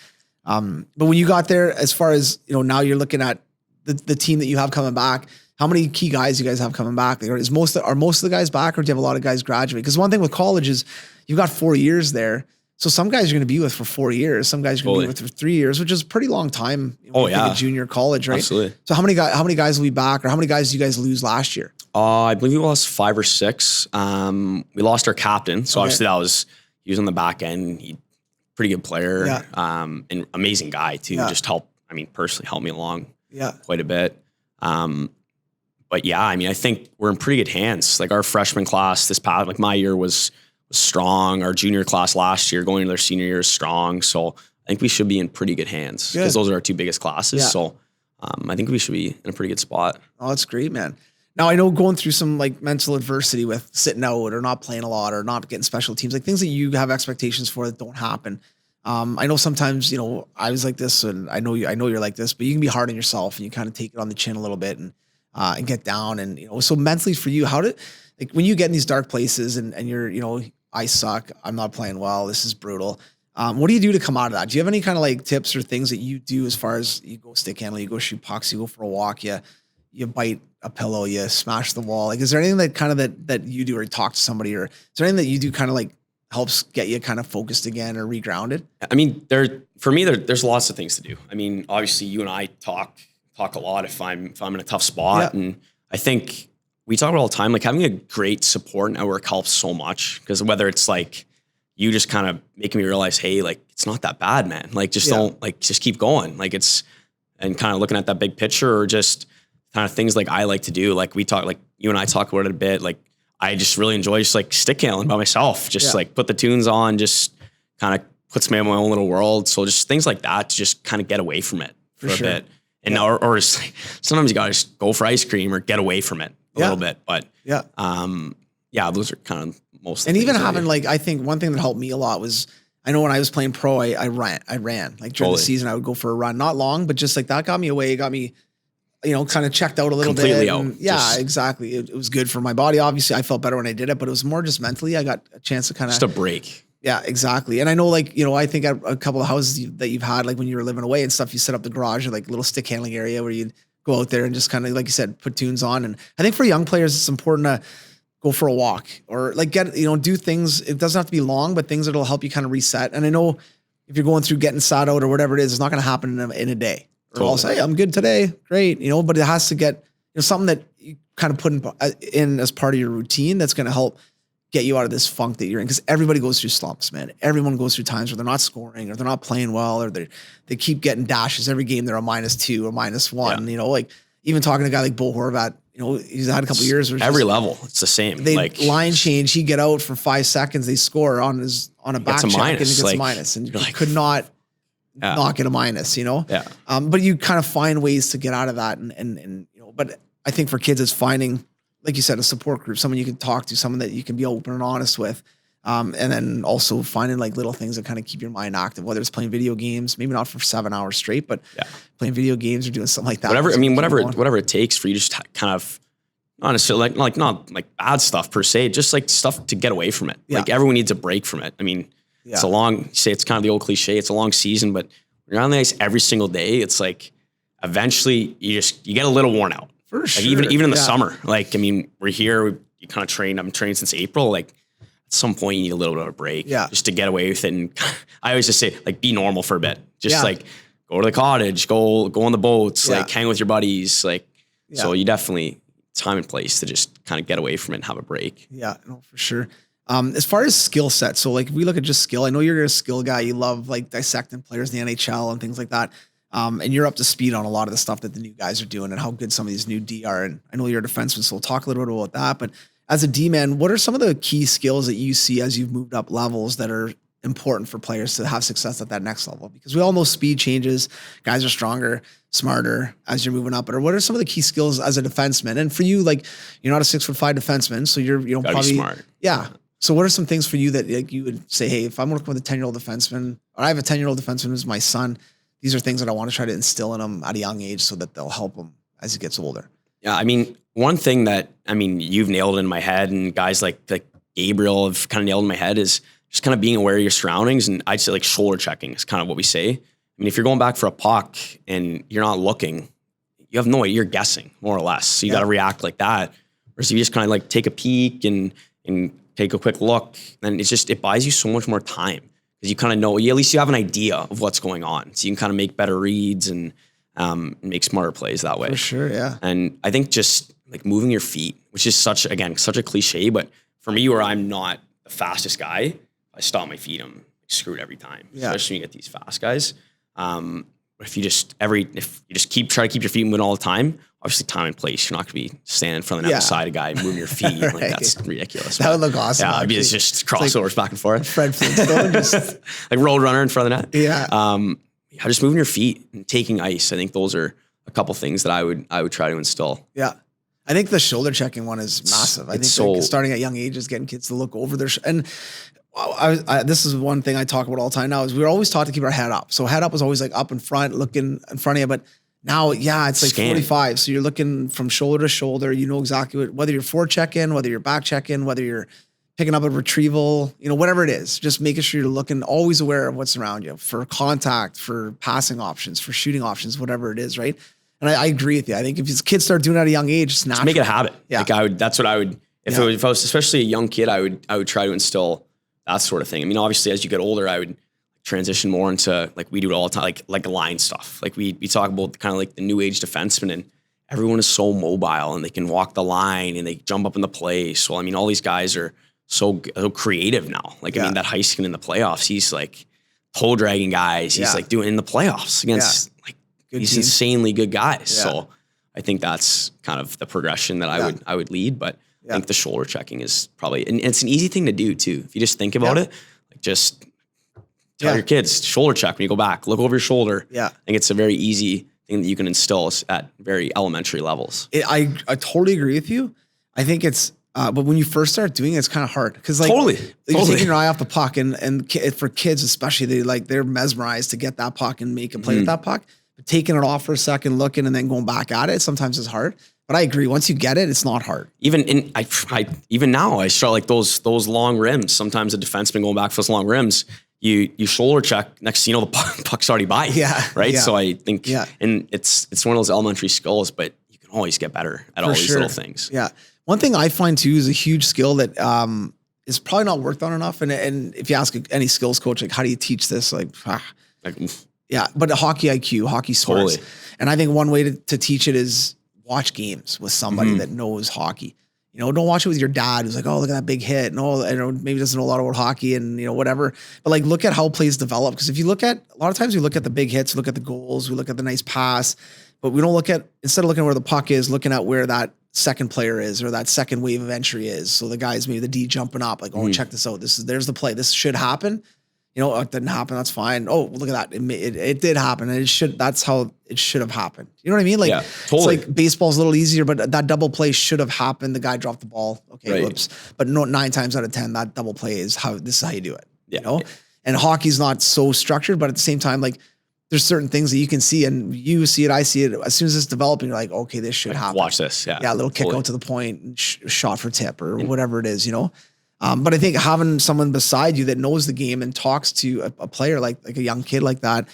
But when you got there, as far as, now you're looking at the team that you have coming back, how many key guys you guys have coming back? Are most of the guys back, or do you have a lot of guys graduate? Because one thing with college is you've got 4 years there. So some guys you're going to be with for 4 years. Some guys you're going to be with for 3 years, which is a pretty long time. A junior college, right? Absolutely. So how many guys will be back, or how many guys do you guys lose last year? I believe we lost 5 or 6. We lost our captain. So obviously he was on the back end. He pretty good player. Yeah. And amazing guy too. Yeah. Just personally helped me along quite a bit. But yeah, I think we're in pretty good hands. Like our freshman class this past, like my year was strong. Our junior class last year going into their senior year is strong. So I think we should be in pretty good hands because those are our 2 biggest classes. Yeah. So I think we should be in a pretty good spot. Oh, that's great, man. Now I know going through some like mental adversity with sitting out or not playing a lot or not getting special teams, like things that you have expectations for that don't happen. I know sometimes, I was like this, and I know you're like this, but you can be hard on yourself and you kind of take it on the chin a little bit and get down. And, so mentally for you, when you get in these dark places and you're, I suck, I'm not playing well, this is brutal. What do you do to come out of that? Do you have any kind of like tips or things that you do as far as you go stick handle, you go shoot pucks, you go for a walk, you bite a pillow, you smash the wall? Like, is there anything that kind of that you do, or you talk to somebody, or is there anything that you do kind of like helps get you kind of focused again or regrounded? I mean, there's lots of things to do. I mean, obviously you and I talk a lot if I'm in a tough spot. Yeah. And I think we talk about all the time, like having a great support network helps so much, because whether it's like you just kind of making me realize, hey, like it's not that bad, man. Like just don't just keep going. Like and kind of looking at that big picture, or just kind of things like I like to do. Like you and I talk about it a bit. Like I just really enjoy just like stick handling by myself, just like put the tunes on, just kind of puts me in my own little world. So just things like that to just kind of get away from it for a bit. And or just like, sometimes you gotta just go for ice cream or get away from it a little bit. But those are kind of most. And even having like, I think one thing that helped me a lot was, I know when I was playing pro, I ran like during the season. I would go for a run, not long, but just like that got me away. It got me, kind of checked out a little bit. Out. Exactly. It was good for my body. Obviously, I felt better when I did it, but it was more just mentally. I got a chance to kind of just a break. Yeah, exactly. And I know, like, I think at a couple of houses that you've had, like when you were living away and stuff, you set up the garage or like little stick handling area where you'd go out there and just kind of, like you said, put tunes on. And I think for young players, it's important to go for a walk or like do things. It doesn't have to be long, but things that'll help you kind of reset. And I know if you're going through getting sat out or whatever it is, it's not going to happen in a day. Or I'll say, I'm good today. Great. But it has to get, something that you kind of put in as part of your routine that's going to help get you out of this funk that you're in. Because everybody goes through slumps, man. Everyone goes through times where they're not scoring or they're not playing well or they keep getting dashes. Every game they're a -2 or -1. Yeah. Like even talking to a guy like Bo Horvat, he's had a couple of years. Where every level, it's the same. They line change. He get out for 5 seconds. They score on a back check and it gets a minus. And you could not get a minus, Yeah. But you kind of find ways to get out of that. But I think for kids, it's finding, like you said, a support group, someone you can talk to, someone that you can be open and honest with. And then also finding like little things that kind of keep your mind active, whether it's playing video games, maybe not for 7 hours straight, but playing video games or doing something like that. Whatever it takes for you to just kind of, not necessarily not like bad stuff per se, just like stuff to get away from it. Yeah. Like everyone needs a break from it. I mean, it's it's kind of the old cliche, it's a long season, but when you're on the ice every single day, it's like eventually you get a little worn out. For sure. Like even in the summer, like, I mean, we're here, you kind of train, I'm training since April. Like at some point you need a little bit of a break just to get away with it. And I always just say like, be normal for a bit. Just like go to the cottage, go on the boats, like hang with your buddies. Like, so you definitely time and place to just kind of get away from it and have a break. Yeah, no, for sure. As far as skill set, so like if we look at just skill, I know you're a skill guy. You love like dissecting players in the NHL and things like that. And you're up to speed on a lot of the stuff that the new guys are doing and how good some of these new D are. And I know you're a defenseman, so we'll talk a little bit about that. But as a D man, what are some of the key skills that you see as you've moved up levels that are important for players to have success at that next level? Because we all know speed changes, guys are stronger, smarter as you're moving up. But what are some of the key skills as a defenseman? And for you, like you're not a 6'5" defenseman, so you're probably smart. Yeah. So what are some things for you that like you would say, hey, if I'm working with a 10-year-old defenseman, or I have a 10-year-old defenseman who's my son, these are things that I want to try to instill in him at a young age so that they'll help him as he gets older. Yeah. I mean, one thing that, you've nailed in my head and guys like Gabriel have kind of nailed in my head is just kind of being aware of your surroundings. And I'd say like shoulder checking is kind of what we say. I mean, if you're going back for a puck and you're not looking, you have no idea, you're guessing more or less. So you got to react like that. Whereas if you just kind of like take a peek and take a quick look, then it buys you so much more time. Because you kind of know, at least you have an idea of what's going on. So you can kind of make better reads and make smarter plays that way. For sure, yeah. And I think just like moving your feet, which is such a cliche, but for me where I'm not the fastest guy, I stop my feet, I'm screwed every time. Yeah. Especially when you get these fast guys. If you just try to keep your feet moving all the time, obviously time and place, you're not going to be standing in front of the side of a guy moving your feet. Right. Like that's ridiculous. That would look awesome. Yeah, it's just crossovers like back and forth. Fred Flintstone, just like road runner in front of the net. Yeah. Just moving your feet and taking ice. I think those are a couple things that I would try to instill. Yeah. I think the shoulder checking one is massive. I think like starting at young ages, getting kids to look over their and this is one thing I talk about all the time now is we were always taught to keep our head up. So head up was always like up in front, looking in front of you. But now, it's like 45. So you're looking from shoulder to shoulder. You know exactly whether you're forward check-in, whether you're back check-in, whether you're picking up a retrieval, whatever it is, just making sure you're looking, always aware of what's around you for contact, for passing options, for shooting options, whatever it is, right? And I agree with you. I think if kids start doing it at a young age, it's natural. Just make it a habit. Yeah. Like that's what I would, if I was especially a young kid, I would try to instill that sort of thing. I mean, obviously as you get older, I would transition more into like we do it all the time, like line stuff. Like we talk about kind of like the new age defenseman and everyone is so mobile and they can walk the line and they jump up in the play. So, I mean, all these guys are so creative now. Like, I mean, that Heiskin in the playoffs, he's like toe dragging guys. He's like doing in the playoffs against like these insanely good guys. Yeah. So I think that's kind of the progression that I would lead, but I think the shoulder checking is probably, and it's an easy thing to do too. If you just think about it, like just tell your kids shoulder check when you go back, look over your shoulder. Yeah. I think it's a very easy thing that you can instill at very elementary levels. I totally agree with you. I think it's, but when you first start doing it, it's kind of hard because like you're taking your eye off the puck and for kids especially, they're mesmerized to get that puck and make a play with that puck. But taking it off for a second, looking, and then going back at it sometimes is hard. But I agree. Once you get it, it's not hard. Even even now, I start like those long rims. Sometimes a defenseman going back for those long rims, you shoulder check. Next thing you know, the puck's already by. Yeah. Right. Yeah. So I think, and it's one of those elementary skills, but you can always get better at all these little things. Yeah. One thing I find too is a huge skill that is probably not worked on enough. And if you ask any skills coach, like, how do you teach this? Like, yeah, but hockey IQ, hockey smarts. Totally. And I think one way to teach it is watch games with somebody that knows hockey. You know, don't watch it with your dad who's like, oh, look at that big hit. No, I know, maybe doesn't know a lot about hockey and, you know, whatever. But like, look at how plays develop. Because if you look at, a lot of times we look at the big hits, we look at the goals, we look at the nice pass, but we don't look at, instead of looking at where the puck is, looking at where that second player is or that second wave of entry is. So the guys, maybe the D jumping up, like, oh, check this out. There's the play. This should happen. You know, it didn't happen. That's fine. Oh, look at that. It did happen. And that's how it should have happened. You know what I mean? Like, yeah, totally. It's like baseball's a little easier, but that double play should have happened. The guy dropped the ball. Okay, right. Whoops. But no, 9 times out of 10, that double play is this is how you do it. Yeah. You know? And hockey's not so structured, but at the same time, like, there's certain things that you can see and you see it, I see it. As soon as it's developing, you're like, okay, this should happen. Watch this. Yeah. Yeah. A little kick out to the point, shot for tip or whatever it is, you know? But I think having someone beside you that knows the game and talks to a player like a young kid like that,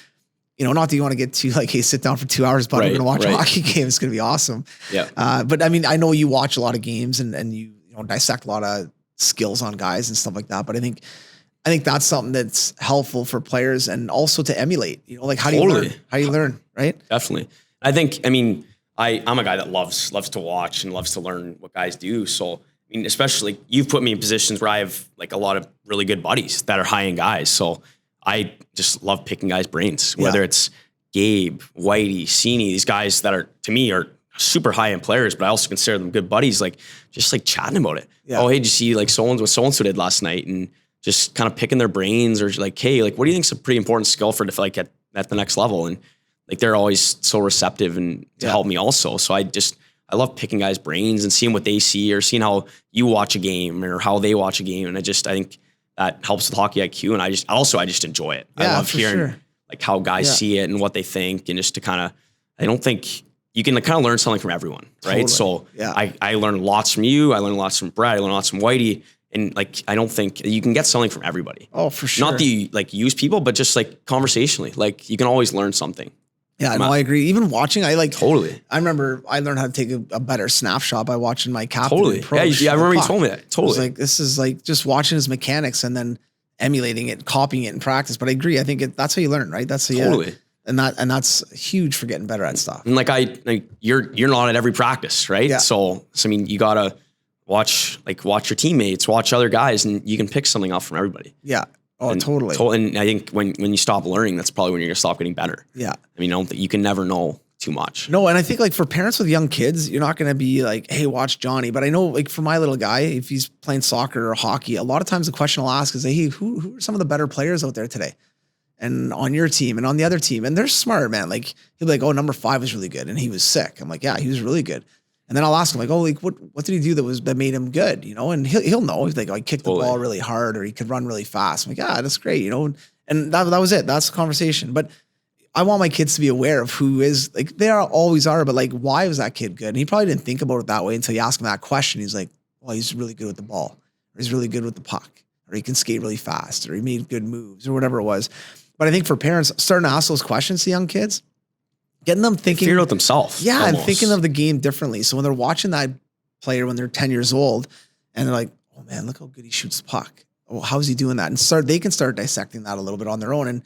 you know, not that you want to get to like, hey, sit down for 2 hours, but we're going to watch a hockey game. It's going to be awesome. Yeah. But I mean, I know you watch a lot of games and you know, dissect a lot of skills on guys and stuff like that. But I think that's something that's helpful for players and also to emulate, you know, like how do you learn? How do you learn? Right. Definitely. I'm a guy that loves to watch and loves to learn what guys do. So, I mean, especially you've put me in positions where I have like a lot of really good buddies that are high end guys. So I just love picking guys' brains, whether it's Gabe, Whitey, Sini, these guys that are, to me, are super high end players, but I also consider them good buddies, like just like chatting about it. Yeah. Oh, hey, did you see like what so-and-so did last night? And just kind of picking their brains or like, hey, like, what do you think is a pretty important skill for like at the next level? And like, they're always so receptive and to help me also. So I love picking guys' brains and seeing what they see or seeing how you watch a game or how they watch a game. And I think that helps with hockey IQ. And I just enjoy it. I love hearing like how guys see it and what they think. And just to kind of, I don't think you can like kind of learn something from everyone. Right. Totally. So I learn lots from you. I learn lots from Brad. I learn lots from Whitey. And like, I don't think you can get something from everybody. Oh, for sure. Not that you like use people, but just like conversationally, like you can always learn something. Yeah, no, I agree. Even watching, I remember I learned how to take a better snapshot by watching my captain. Totally. Yeah, I remember you told me that. Totally. Like, this is like just watching his mechanics and then emulating it, copying it in practice. But I agree. I think that's how you learn, right? That's how you, and that's huge for getting better at stuff. And you're not at every practice, right? Yeah. So I mean, you gotta watch your teammates, watch other guys, and you can pick something off from everybody. Yeah. Oh, totally. And I think when you stop learning, that's probably when you're gonna stop getting better. Yeah. I mean, I don't think you can never know too much. No, and I think like for parents with young kids, you're not gonna be like, hey, watch Johnny. But I know like for my little guy, if he's playing soccer or hockey, a lot of times the question I'll ask is, hey, who are some of the better players out there today? And on your team and on the other team. And they're smart, man. Like he'll be like, oh, number 5 was really good. And he was sick. I'm like, yeah, he was really good. And then I'll ask him like, oh, like what did he do that made him good? You know, and he'll know. He's like, oh, he kicked the ball really hard or he could run really fast. I'm like, yeah, that's great. You know, and that was it. That's the conversation. But I want my kids to be aware of who is like, they always are, but like, why was that kid good? And he probably didn't think about it that way until you ask him that question. He's like, well, he's really good with the ball, or he's really good with the puck, or he can skate really fast, or he made good moves or whatever it was. But I think for parents starting to ask those questions to young kids, getting them thinking, figure out themselves. Yeah. Almost. And thinking of the game differently. So when they're watching that player, when they're 10 years old and they're like, oh man, look how good he shoots the puck. Oh, how's he doing that? And they can start dissecting that a little bit on their own. And,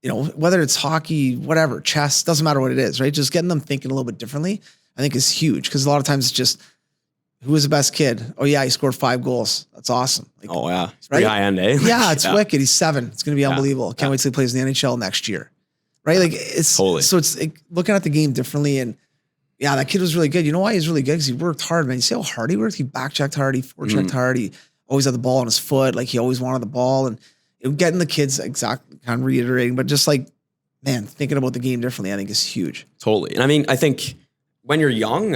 you know, whether it's hockey, whatever, chess, doesn't matter what it is, right? Just getting them thinking a little bit differently, I think is huge. Cause a lot of times it's just, who was the best kid? Oh yeah, he scored 5 goals. That's awesome. Like, oh yeah. It's pretty high end, eh? Yeah, it's wicked. He's 7. It's going to be unbelievable. Can't wait till he plays in the NHL next year. Right? Like it's totally. So it's like looking at the game differently. And yeah, that kid was really good. You know why he's really good? Because he worked hard, man. You see how hard he worked? He back-checked hard. He forechecked hard. He always had the ball on his foot. Like he always wanted the ball. And getting the kids exactly kind of reiterating, but just like, man, thinking about the game differently, I think is huge. Totally. And I mean, I think when you're young,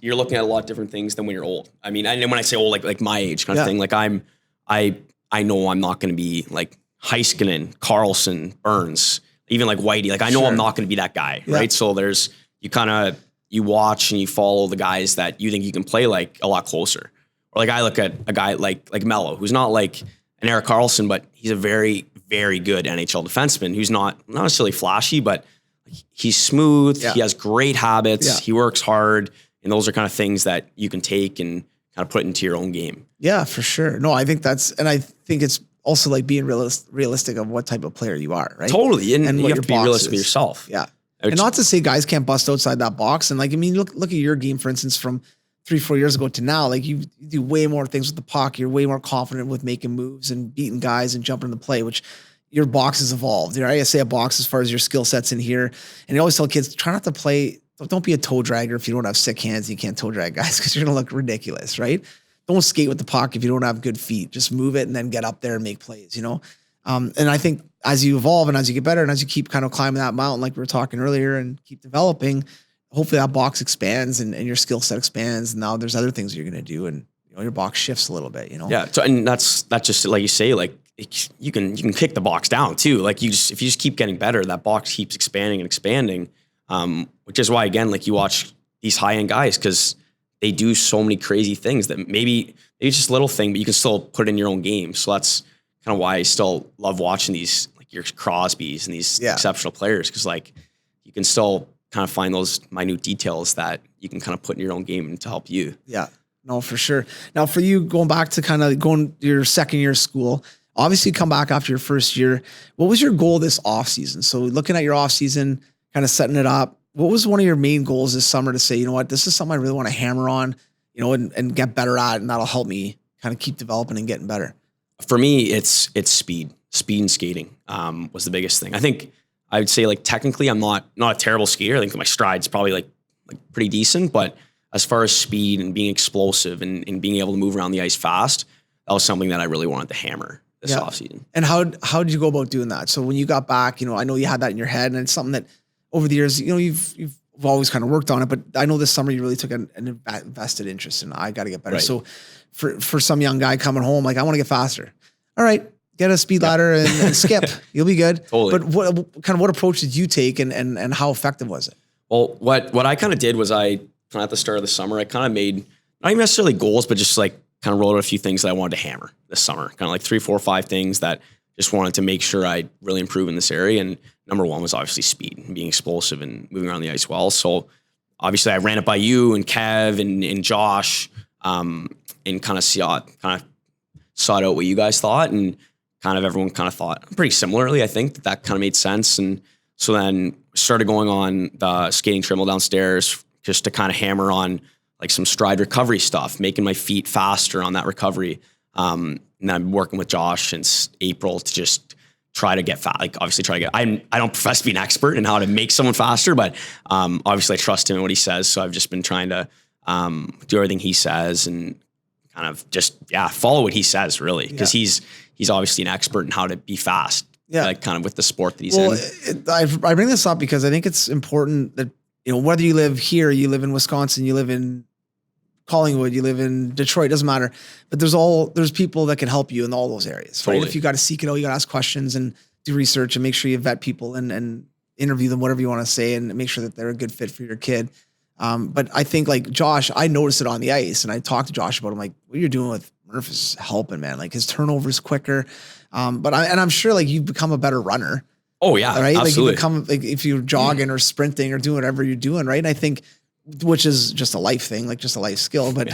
you're looking at a lot of different things than when you're old. I mean, and when I say old, like my age kind of thing, like I know I'm not going to be like Heiskanen, Carlson, Burns, even like Whitey. Like I know I'm not going to be that guy, right? So you watch and you follow the guys that you think you can play like a lot closer. Or like I look at a guy like Mello, who's not like an Erik Karlsson, but he's a very, very good NHL defenseman who's not necessarily flashy, but he's smooth. Yeah. He has great habits. Yeah. He works hard. Yeah. And those are kind of things that you can take and kind of put into your own game. Yeah, for sure. No, I think I think it's also like being realistic of what type of player you are, right? Totally. And you what have your to be box realistic with is. yourself. Yeah. And not to say guys can't bust outside that box. And like, I mean, look at your game, for instance, from 3-4 years ago to now. Like you do way more things with the puck. You're way more confident with making moves and beating guys and jumping in the play, which your box has evolved. Right? I say a box as far as your skill sets in here. And I always tell kids, try not to play. Don't be a toe dragger if you don't have sick hands. You can't toe drag guys because you're going to look ridiculous, right? Don't skate with the puck if you don't have good feet. Just move it and then get up there and make plays, you know? And I think as you evolve and as you get better and as you keep kind of climbing that mountain, like we were talking earlier, and keep developing, hopefully that box expands and your skill set expands. And now there's other things you're going to do, and you know, your box shifts a little bit, you know? Yeah. So, and that's just like you say, like you can kick the box down too. Like if you just keep getting better, that box keeps expanding and expanding. Which is why, again, like you watch these high-end guys, because they do so many crazy things that maybe it's just a little thing, but you can still put it in your own game. So that's kind of why I still love watching these, like your Crosbys and these exceptional players, because like you can still kind of find those minute details that you can kind of put in your own game to help you. Yeah, no, for sure. Now for you, going back to kind of going your second year of school, obviously you come back after your first year. What was your goal this off season? So looking at your off season, kind of setting it up, what was one of your main goals this summer to say, you know what, this is something I really want to hammer on, you know, and get better at, and that'll help me kind of keep developing and getting better? For me, it's speed and skating was the biggest thing. I think I would say, like, technically I'm not a terrible skater. I think my stride's probably like pretty decent, but as far as speed and being explosive and being able to move around the ice fast, that was something that I really wanted to hammer this offseason. And how did you go about doing that? So when you got back, you know, I know you had that in your head, and it's something that over the years, you know, you've always kind of worked on it, but I know this summer you really took an invested interest in, I got to get better. Right. So for some young guy coming home, like, I want to get faster. All right, get a speed ladder and skip. You'll be good. Totally. But what approach did you take, and how effective was it? Well, what I kind of did was I kind of at the start of the summer, I kind of made not even necessarily goals, but just like kind of rolled out a few things that I wanted to hammer this summer. Kind of like 3, 4, 5 things that just wanted to make sure I really improve in this area. And number one was obviously speed and being explosive and moving around the ice well. So obviously I ran it by you and Kev and Josh, and kind of sought out what you guys thought, and kind of everyone kind of thought pretty similarly. I think that kind of made sense. And so then started going on the skating trimble downstairs just to kind of hammer on like some stride recovery stuff, making my feet faster on that recovery. And then I'm working with Josh since April to just try to get fast. Like, obviously try to get, I don't profess to be an expert in how to make someone faster, but obviously I trust him and what he says. So I've just been trying to do everything he says and kind of just, follow what he says, really. Because he's obviously an expert in how to be fast, like kind of with the sport that he's in. I bring this up because I think it's important that, you know, whether you live here, you live in Wisconsin, you live in Collingwood, you live in Detroit, doesn't matter. But there's people that can help you in all those areas. Totally. Right? If you got to seek it out, you got to ask questions and do research and make sure you vet people and interview them, whatever you want to say, and make sure that they're a good fit for your kid. But I think, like Josh, I noticed it on the ice, and I talked to Josh about it. I'm like, what you're doing with Murph is helping, man. Like, his turnover's quicker. But I'm sure, like, you've become a better runner. Oh yeah. Right. Absolutely. Like, you become, like, if you're jogging or sprinting or doing whatever you're doing. Right. And I think, which is just a life thing, like just a life skill, but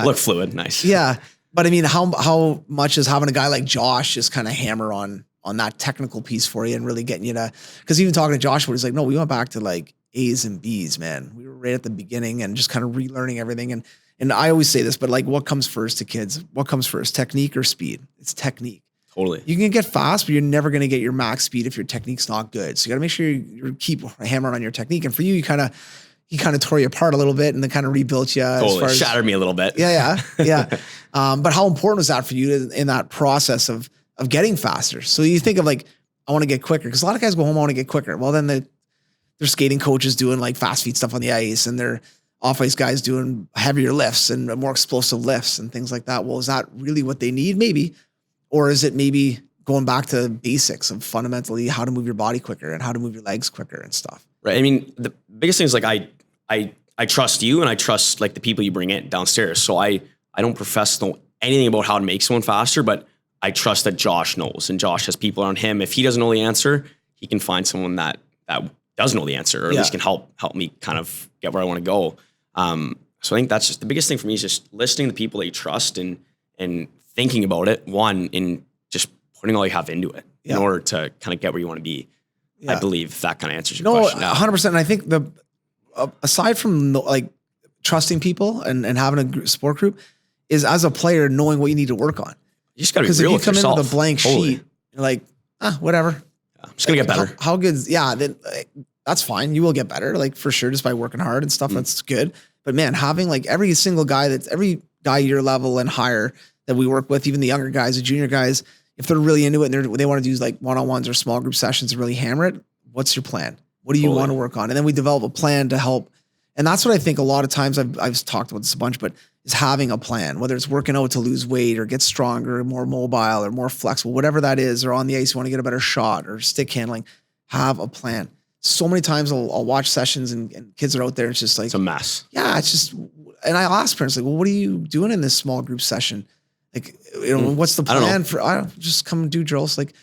look fluid. Nice. Yeah. But I mean, how much is having a guy like Josh just kind of hammer on that technical piece for you and really getting you to, because even talking to Josh, he's like, no, we went back to like A's and B's, man. We were right at the beginning and just kind of relearning everything. And I always say this, but like, what comes first to kids? What comes first, technique or speed? It's technique. Totally. You can get fast, but you're never going to get your max speed if your technique's not good. So you got to make sure you keep hammering on your technique. And for you, he kind of tore you apart a little bit and then kind of rebuilt you. Totally. As far as, shattered me a little bit. Yeah. But how important was that for you in that process of getting faster? So you think of like, I want to get quicker, because a lot of guys go home, I want to get quicker. Well, then their skating coaches doing like fast feet stuff on the ice, and their off ice guys doing heavier lifts and more explosive lifts and things like that. Well, is that really what they need? Maybe. Or is it maybe going back to basics of fundamentally how to move your body quicker and how to move your legs quicker and stuff? Right. I mean, the biggest thing is like, I trust you, and I trust like the people you bring in downstairs. So I don't profess to know anything about how to make someone faster, but I trust that Josh knows, and Josh has people around him. If he doesn't know the answer, he can find someone that does know the answer, or at least can help me kind of get where I want to go. So I think that's just the biggest thing for me is just listening to people that you trust and thinking about it, and just putting all you have into it in order to kind of get where you want to be. I believe that kind of answers your question. 100%. And I think aside from like trusting people and having a support group is as a player, knowing what you need to work on. You just got to be real with yourself. Because if you come in with a blank sheet, you're like, whatever. Yeah, I'm just going to get better. How good? Yeah. Then that's fine. You will get better, like for sure, just by working hard and stuff. That's good. But man, having like every guy your level and higher that we work with, even the younger guys, the junior guys, if they're really into it and they want to do like one-on-ones or small group sessions and really hammer it, what's your plan? What do you want to work on? And then we develop a plan to help. And that's what I think a lot of times I've talked about this a bunch, but is having a plan, whether it's working out to lose weight or get stronger, more mobile or more flexible, whatever that is, or on the ice, you want to get a better shot or stick handling, have a plan. So many times I'll watch sessions and kids are out there. It's just like, it's a mess. Yeah. It's just, and I'll ask parents like, well, what are you doing in this small group session? Like, what's the plan for, I don't just come and do drills. Like,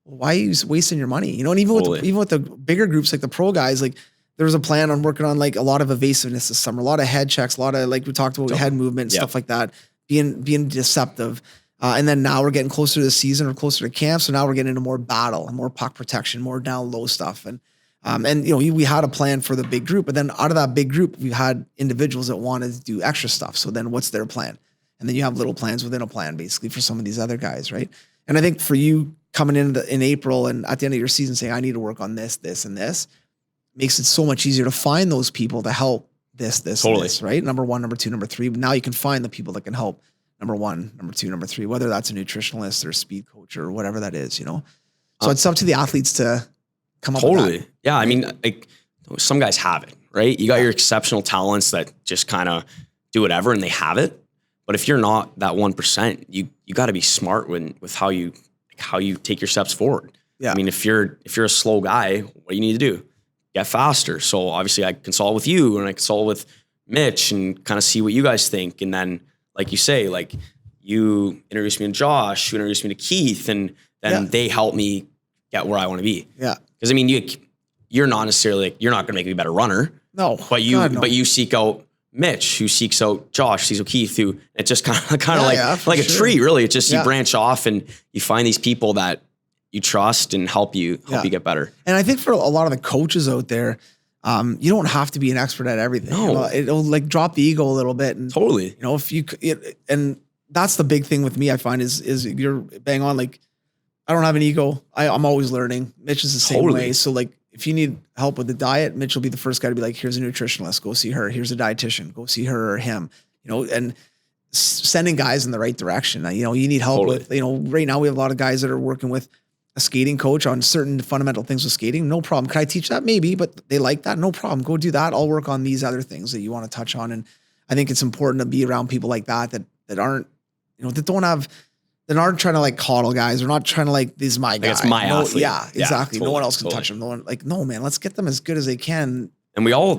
why are you wasting your money? And even with the bigger groups, like the pro guys, like there was a plan on working on like a lot of evasiveness this summer, a lot of head checks, a lot of like we talked about head movement and stuff like that, being deceptive. And then now we're getting closer to the season or closer to camp. So now we're getting into more battle and more puck protection, more down low stuff. And we had a plan for the big group, but then out of that big group, we had individuals that wanted to do extra stuff. So then what's their plan? And then you have little plans within a plan, basically, for some of these other guys, right? And I think for you coming in April and at the end of your season saying, I need to work on this, this, and this, makes it so much easier to find those people to help this, and this, right? Number one, number two, number three. But now you can find the people that can help number one, number two, number three, whether that's a nutritionalist or a speed coach or whatever that is, So it's up to the athletes to come up with that. Yeah. I mean, like some guys have it, right? You got your exceptional talents that just kind of do whatever and they have it. But if you're not that 1%, you got to be smart with how you take your steps forward. Yeah. I mean, if you're a slow guy, what do you need to do? Get faster. So obviously I consult with you and I consult with Mitch and kind of see what you guys think. And then, like you say, like you introduce me to Josh, you introduce me to Keith, and then they help me get where I want to be. Yeah. Because I mean, you're not necessarily like, you're not going to make me a better runner. No. But you seek out Mitch, who seeks out Josh, seeks out Keith, who it's just kind of like a tree, really. It's just you branch off and you find these people that you trust and help you get better. And I think for a lot of the coaches out there, you don't have to be an expert at everything. No. It'll like drop the ego a little bit. And, totally. And that's the big thing with me, I find is you're bang on. Like, I don't have an ego. I'm always learning. Mitch is the same way. So like, if you need help with the diet, Mitch will be the first guy to be like, here's a nutritionalist, go see her. Here's a dietitian, go see her or him, and sending guys in the right direction. You need help with, right now we have a lot of guys that are working with a skating coach on certain fundamental things with skating. No problem. Can I teach that? Maybe, but they like that. No problem. Go do that. I'll work on these other things that you want to touch on. And I think it's important to be around people like that aren't, that aren't trying to like coddle guys. They're not trying to like, this is my guy. It's my athlete. Yeah, exactly. Totally, no one else can touch them. No, man, let's get them as good as they can. And we all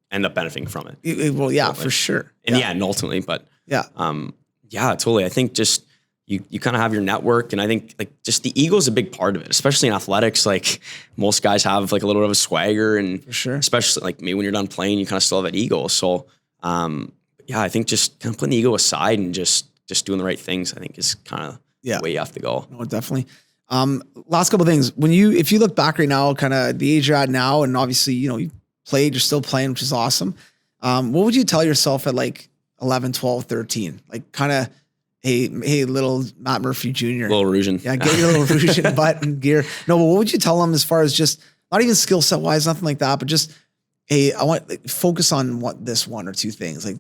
end up benefiting from it. Well, yeah, for sure. And ultimately, but totally. I think just you kind of have your network, and I think like just the ego is a big part of it, especially in athletics. Like most guys have like a little bit of a swagger, and for sure, especially like maybe when you're done playing, you kind of still have that ego. So I think just kind of putting the ego aside and just doing the right things, I think is kind of the way you have to go. No, definitely. Last couple of things. If you look back right now, kind of the age you're at now, and obviously, you played, you're still playing, which is awesome. What would you tell yourself at like 11, 12, 13? Like kind of, hey, little Matt Murphy Jr. Little Rougeon. Yeah, get your little Rougeon butt and gear. No, but what would you tell them as far as just, not even skill set wise, nothing like that, but just, hey, I want focus on this one or two things. Like,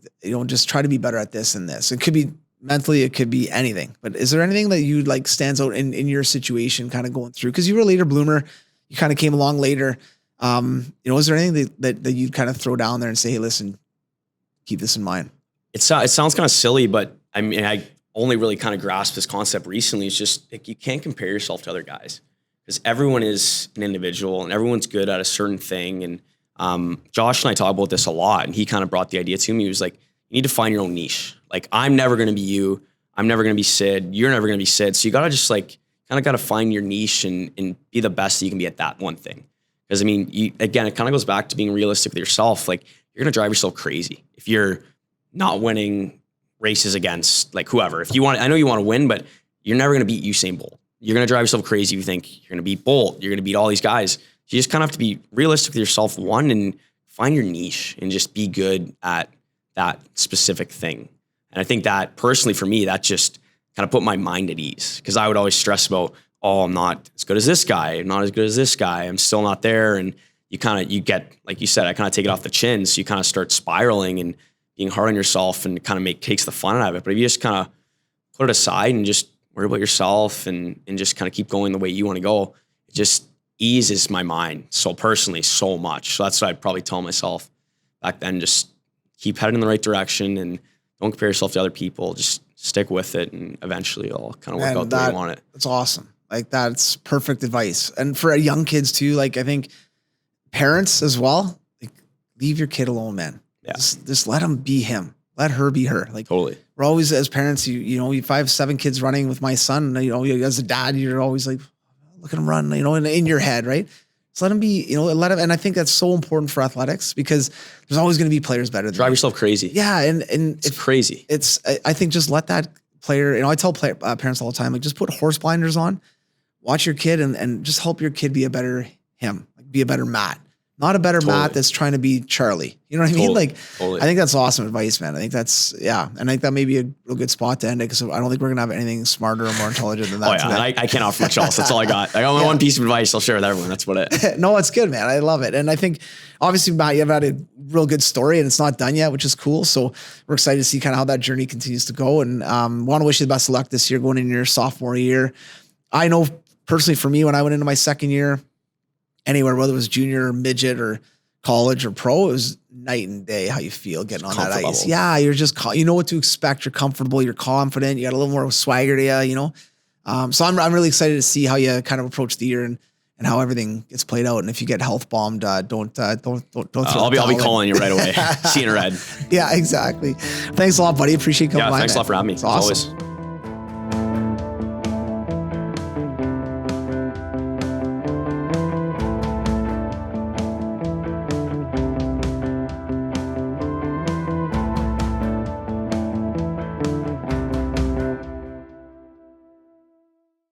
just try to be better at this and this. It could be mentally, it could be anything, but is there anything that you like stands out in your situation kind of going through? Cause you were a later bloomer, you kind of came along later. Is there anything that you'd kind of throw down there and say, hey, listen, keep this in mind? It sounds kind of silly, but I mean, I only really kind of grasped this concept recently. It's just like, you can't compare yourself to other guys because everyone is an individual and everyone's good at a certain thing. And Josh and I talk about this a lot, and he kind of brought the idea to me. He was like, you need to find your own niche. Like, I'm never going to be you. I'm never going to be Sid. You're never going to be Sid. So you got to just like, kind of got to find your niche and be the best that you can be at that one thing. Because I mean, again, it kind of goes back to being realistic with yourself. Like, you're going to drive yourself crazy if you're not winning races against like whoever. If you want, I know you want to win, but you're never going to beat Usain Bolt. You're going to drive yourself crazy if you think you're going to beat Bolt. You're going to beat all these guys. You just kind of have to be realistic with yourself, one, and find your niche and just be good at that specific thing. And I think that personally for me, that just kind of put my mind at ease, because I would always stress about, oh, I'm not as good as this guy. I'm not as good as this guy. I'm still not there. And you get, like you said, I kind of take it off the chin. So you kind of start spiraling and being hard on yourself, and kind of takes the fun out of it. But if you just kind of put it aside and just worry about yourself and just kind of keep going the way you want to go, it just eases my mind so personally so much. So that's what I'd probably tell myself back then. Just keep heading in the right direction and don't compare yourself to other people. Just stick with it, and eventually it'll kind of work out the way you want it. That's awesome. Like, that's perfect advice. And for young kids too, like, I think parents as well, like, leave your kid alone, man. Yeah. Just let him be him. Let her be her. Like, totally. We're always, as parents, you know, if I have 7 kids running with my son, you know, as a dad, you're always like, look at him run, you know, in your head, right? Just let him be, you know, let him. And I think that's so important for athletics, because there's always going to be players better than Drive you. yourself crazy. Yeah. And it's crazy. I think just let that player, you know, I tell parents all the time, like, just put horse blinders on, watch your kid, and just help your kid be a better him, like, be a better Matt. Not a better Matt that's trying to be Charlie. You know what I mean? Like, I think that's awesome advice, man. I think that's, yeah. And I think that may be a real good spot to end it, because I don't think we're going to have anything smarter or more intelligent than that. Oh, yeah. I can't offer much else. That's all I got. I got my one piece of advice I'll share with everyone. That's what it. No, it's good, man. I love it. And I think, obviously, Matt, you've had a real good story, and it's not done yet, which is cool. So we're excited to see kind of how that journey continues to go. And want to wish you the best of luck this year, going into your sophomore year. I know personally for me, when I went into my second year, anywhere, whether it was junior or midget or college or pro, it was night and day how you feel getting on that ice. Level. Yeah, you're just, you know what to expect. You're comfortable. You're confident. You got a little more swagger to you, you know? So I'm really excited to see how you kind of approach the year and how everything gets played out. And if you get health bombed, don't throw I'll be calling you right away. See you in red. Yeah, exactly. Thanks a lot, buddy. Appreciate you coming by. Thanks a lot for having me. It's awesome. Always.